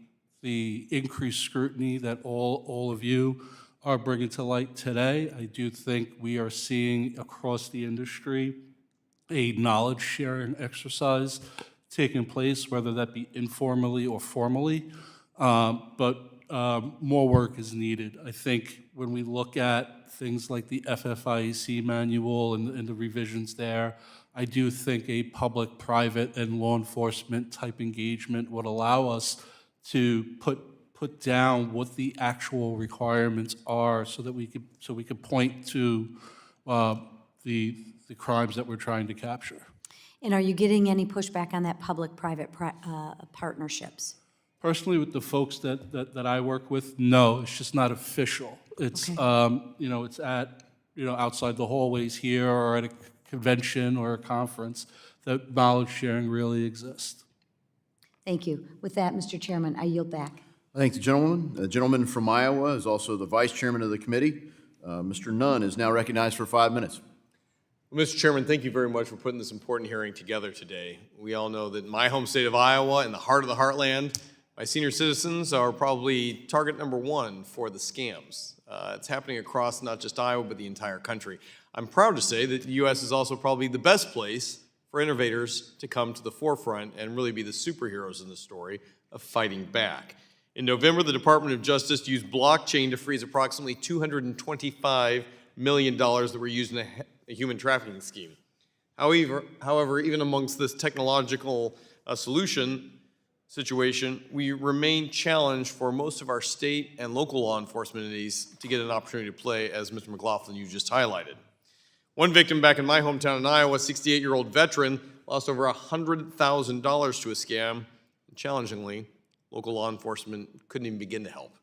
increased scrutiny that all of you are bringing to light today, I do think we are seeing across the industry a knowledge sharing exercise taking place, whether that be informally or formally. But more work is needed. I think when we look at things like the FFIEC manual and the revisions there, I do think a public, private, and law enforcement type engagement would allow us to put down what the actual requirements are, so that we could point to the crimes that we're trying to capture. And are you getting any pushback on that public-private partnerships? Personally, with the folks that I work with, no, it's just not official. It's it's at outside the hallways here or at a convention or a conference that knowledge sharing really exists. Thank you. With that, Mr. Chairman, I yield back. Thank the gentleman. The gentleman from Iowa is also the vice chairman of the committee. Mr. Nunn is now recognized for 5 minutes. Well, Mr. Chairman, thank you very much for putting this important hearing together today. We all know that in my home state of Iowa, in the heart of the heartland, my senior citizens are probably target number one for the scams. It's happening across not just Iowa, but the entire country. I'm proud to say that the U.S. is also probably the best place for innovators to come to the forefront and really be the superheroes in the story of fighting back. In November, the Department of Justice used blockchain to freeze approximately $225 million that were used in a human trafficking scheme. However, even amongst this technological situation, we remain challenged for most of our state and local law enforcement entities to get an opportunity to play, as Mr. McLaughlin, you just highlighted. One victim back in my hometown in Iowa, a 68-year-old veteran, lost over $100,000 to a scam. And challengingly, local law enforcement couldn't even begin to help.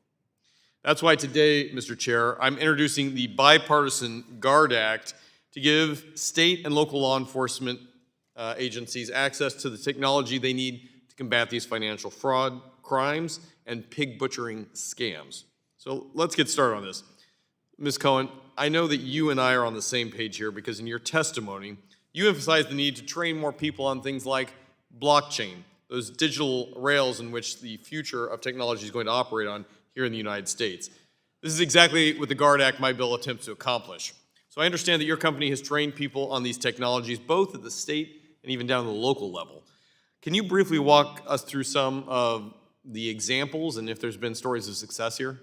That's why today, Mr. Chair, I'm introducing the Bipartisan GUARD Act to give state and local law enforcement agencies access to the technology they need to combat these financial fraud, crimes, and pig butchering scams. So let's get started on this. Ms. Cohen, I know that you and I are on the same page here because in your testimony, you emphasize the need to train more people on things like blockchain, those digital rails in which the future of technology is going to operate on here in the United States. This is exactly what the GUARD Act, my bill, attempts to accomplish. So I understand that your company has trained people on these technologies, both at the state and even down to the local level. Can you briefly walk us through some of the examples and if there's been stories of success here?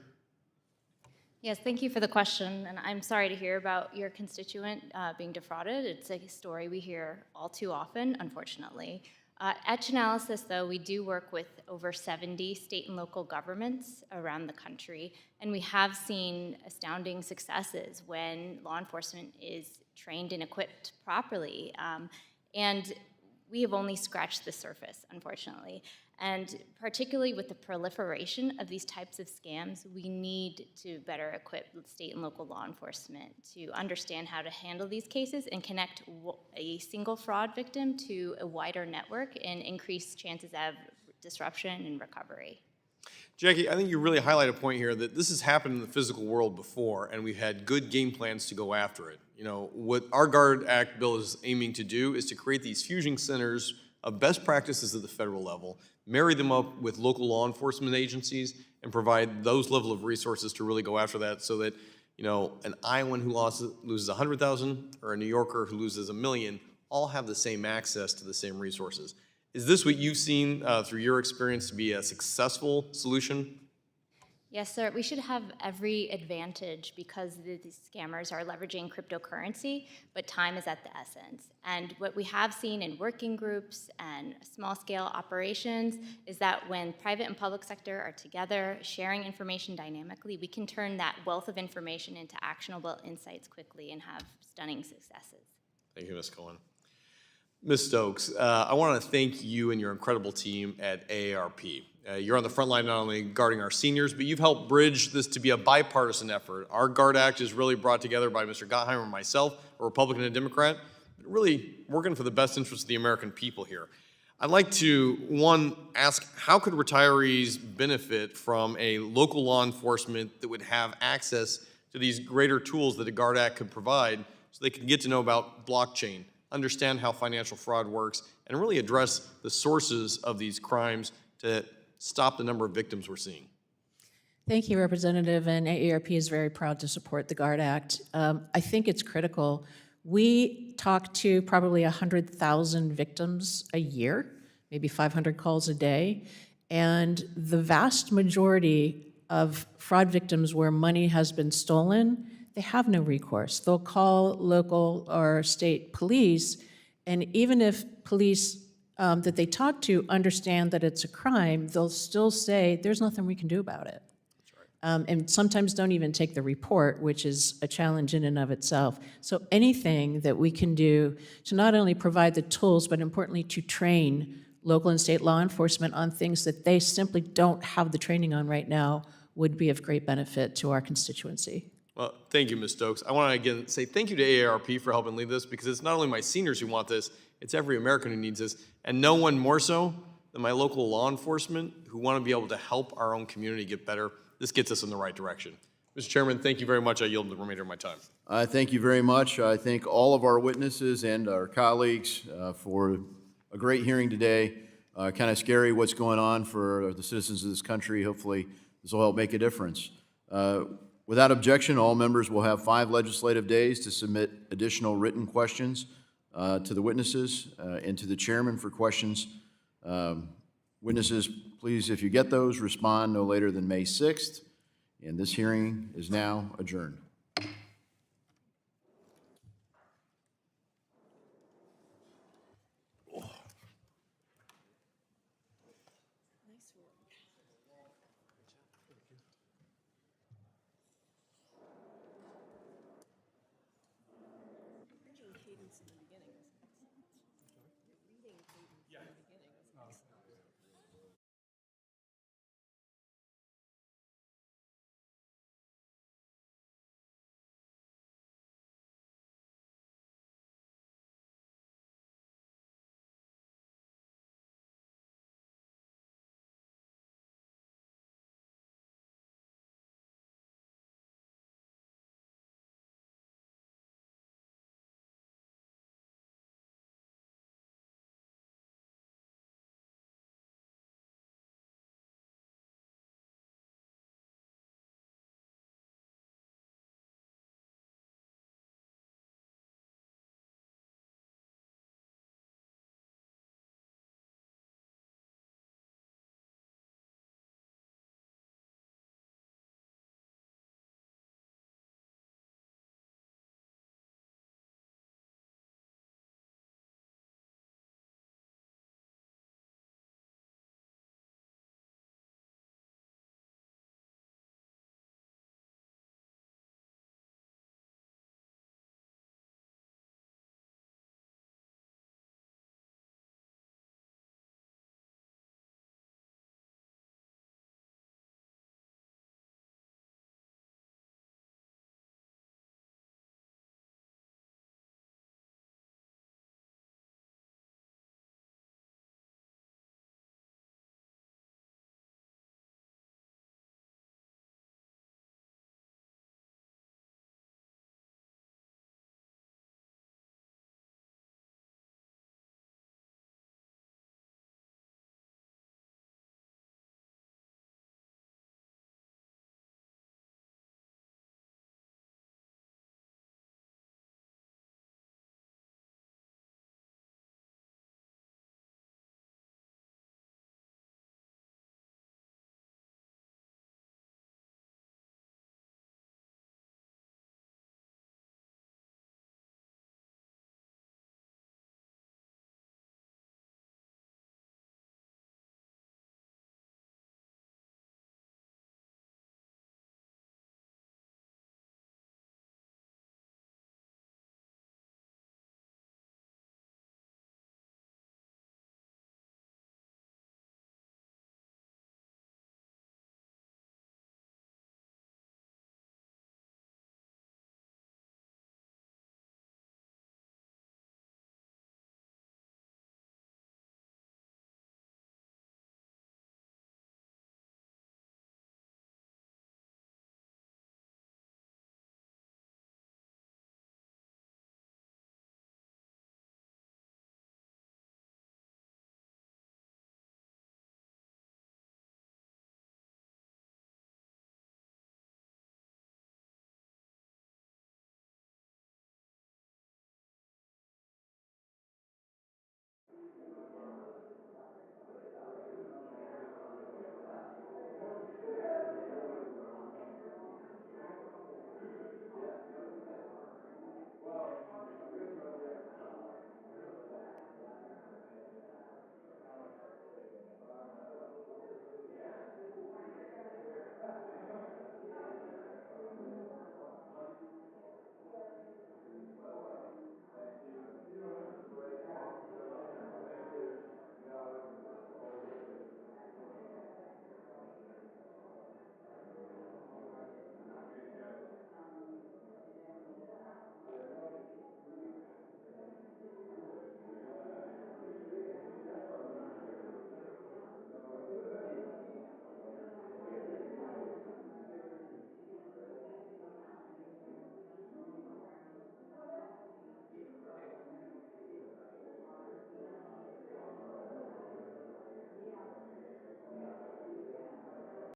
Yes, thank you for the question, and I'm sorry to hear about your constituent being defrauded. It's a story we hear all too often, unfortunately. At Chainalysis, though, we do work with over 70 state and local governments around the country, and we have seen astounding successes when law enforcement is trained and equipped properly. And we have only scratched the surface, unfortunately. And particularly with the proliferation of these types of scams, we need to better equip state and local law enforcement to understand how to handle these cases and connect a single fraud victim to a wider network and increase chances of disruption and recovery. Jackie, I think you really highlight a point here that this has happened in the physical world before, and we've had good game plans to go after it. You know, what our GUARD Act bill is aiming to do is to create these fusion centers of best practices at the federal level, marry them up with local law enforcement agencies, and provide those level of resources to really go after that so that, you know, an Iowan who loses 100,000 or a New Yorker who loses $1 million all have the same access to the same resources. Is this what you've seen through your experience to be a successful solution? Yes, sir. We should have every advantage because these scammers are leveraging cryptocurrency, but time is at the essence. And what we have seen in working groups and small-scale operations is that when private and public sector are together, sharing information dynamically, we can turn that wealth of information into actionable insights quickly and have stunning successes. Thank you, Ms. Cohen. Ms. Stokes, I want to thank you and your incredible team at AARP. You're on the front line not only guarding our seniors, but you've helped bridge this to be a bipartisan effort. Our GUARD Act is really brought together by Mr. Gottheimer and myself, a Republican and a Democrat, but really working for the best interests of the American people here. I'd like to, one, ask how could retirees benefit from a local law enforcement that would have access to these greater tools that a GUARD Act could provide so they can get to know about blockchain, understand how financial fraud works, and really address the sources of these crimes to stop the number of victims we're seeing? Thank you, Representative, and AARP is very proud to support the GUARD Act. I think it's critical. We talk to probably 100,000 victims a year, maybe 500 calls a day, and the vast majority of fraud victims where money has been stolen, they have no recourse. They'll call local or state police, and even if police that they talk to understand that it's a crime, they'll still say, there's nothing we can do about it. And sometimes don't even take the report, which is a challenge in and of itself. So anything that we can do to not only provide the tools, but importantly to train local and state law enforcement on things that they simply don't have the training on right now would be of great benefit to our constituency. Well, thank you, Ms. Stokes. I want to again say thank you to AARP for helping lead this, because it's not only my seniors who want this, it's every American who needs this, and no one more so than my local law enforcement who want to be able to help our own community get better. This gets us in the right direction. Mr. Chairman, thank you very much. I yield the remainder of my time. Thank you very much. I thank all of our witnesses and our colleagues for a great hearing today. Kind of scary what's going on for the citizens of this country. Hopefully, this will help make a difference. Without objection, all members will have 5 legislative days to submit additional written questions to the witnesses and to the chairman for questions. Witnesses, please, if you get those, respond no later than May 6th. And this hearing is now adjourned. Cadence in the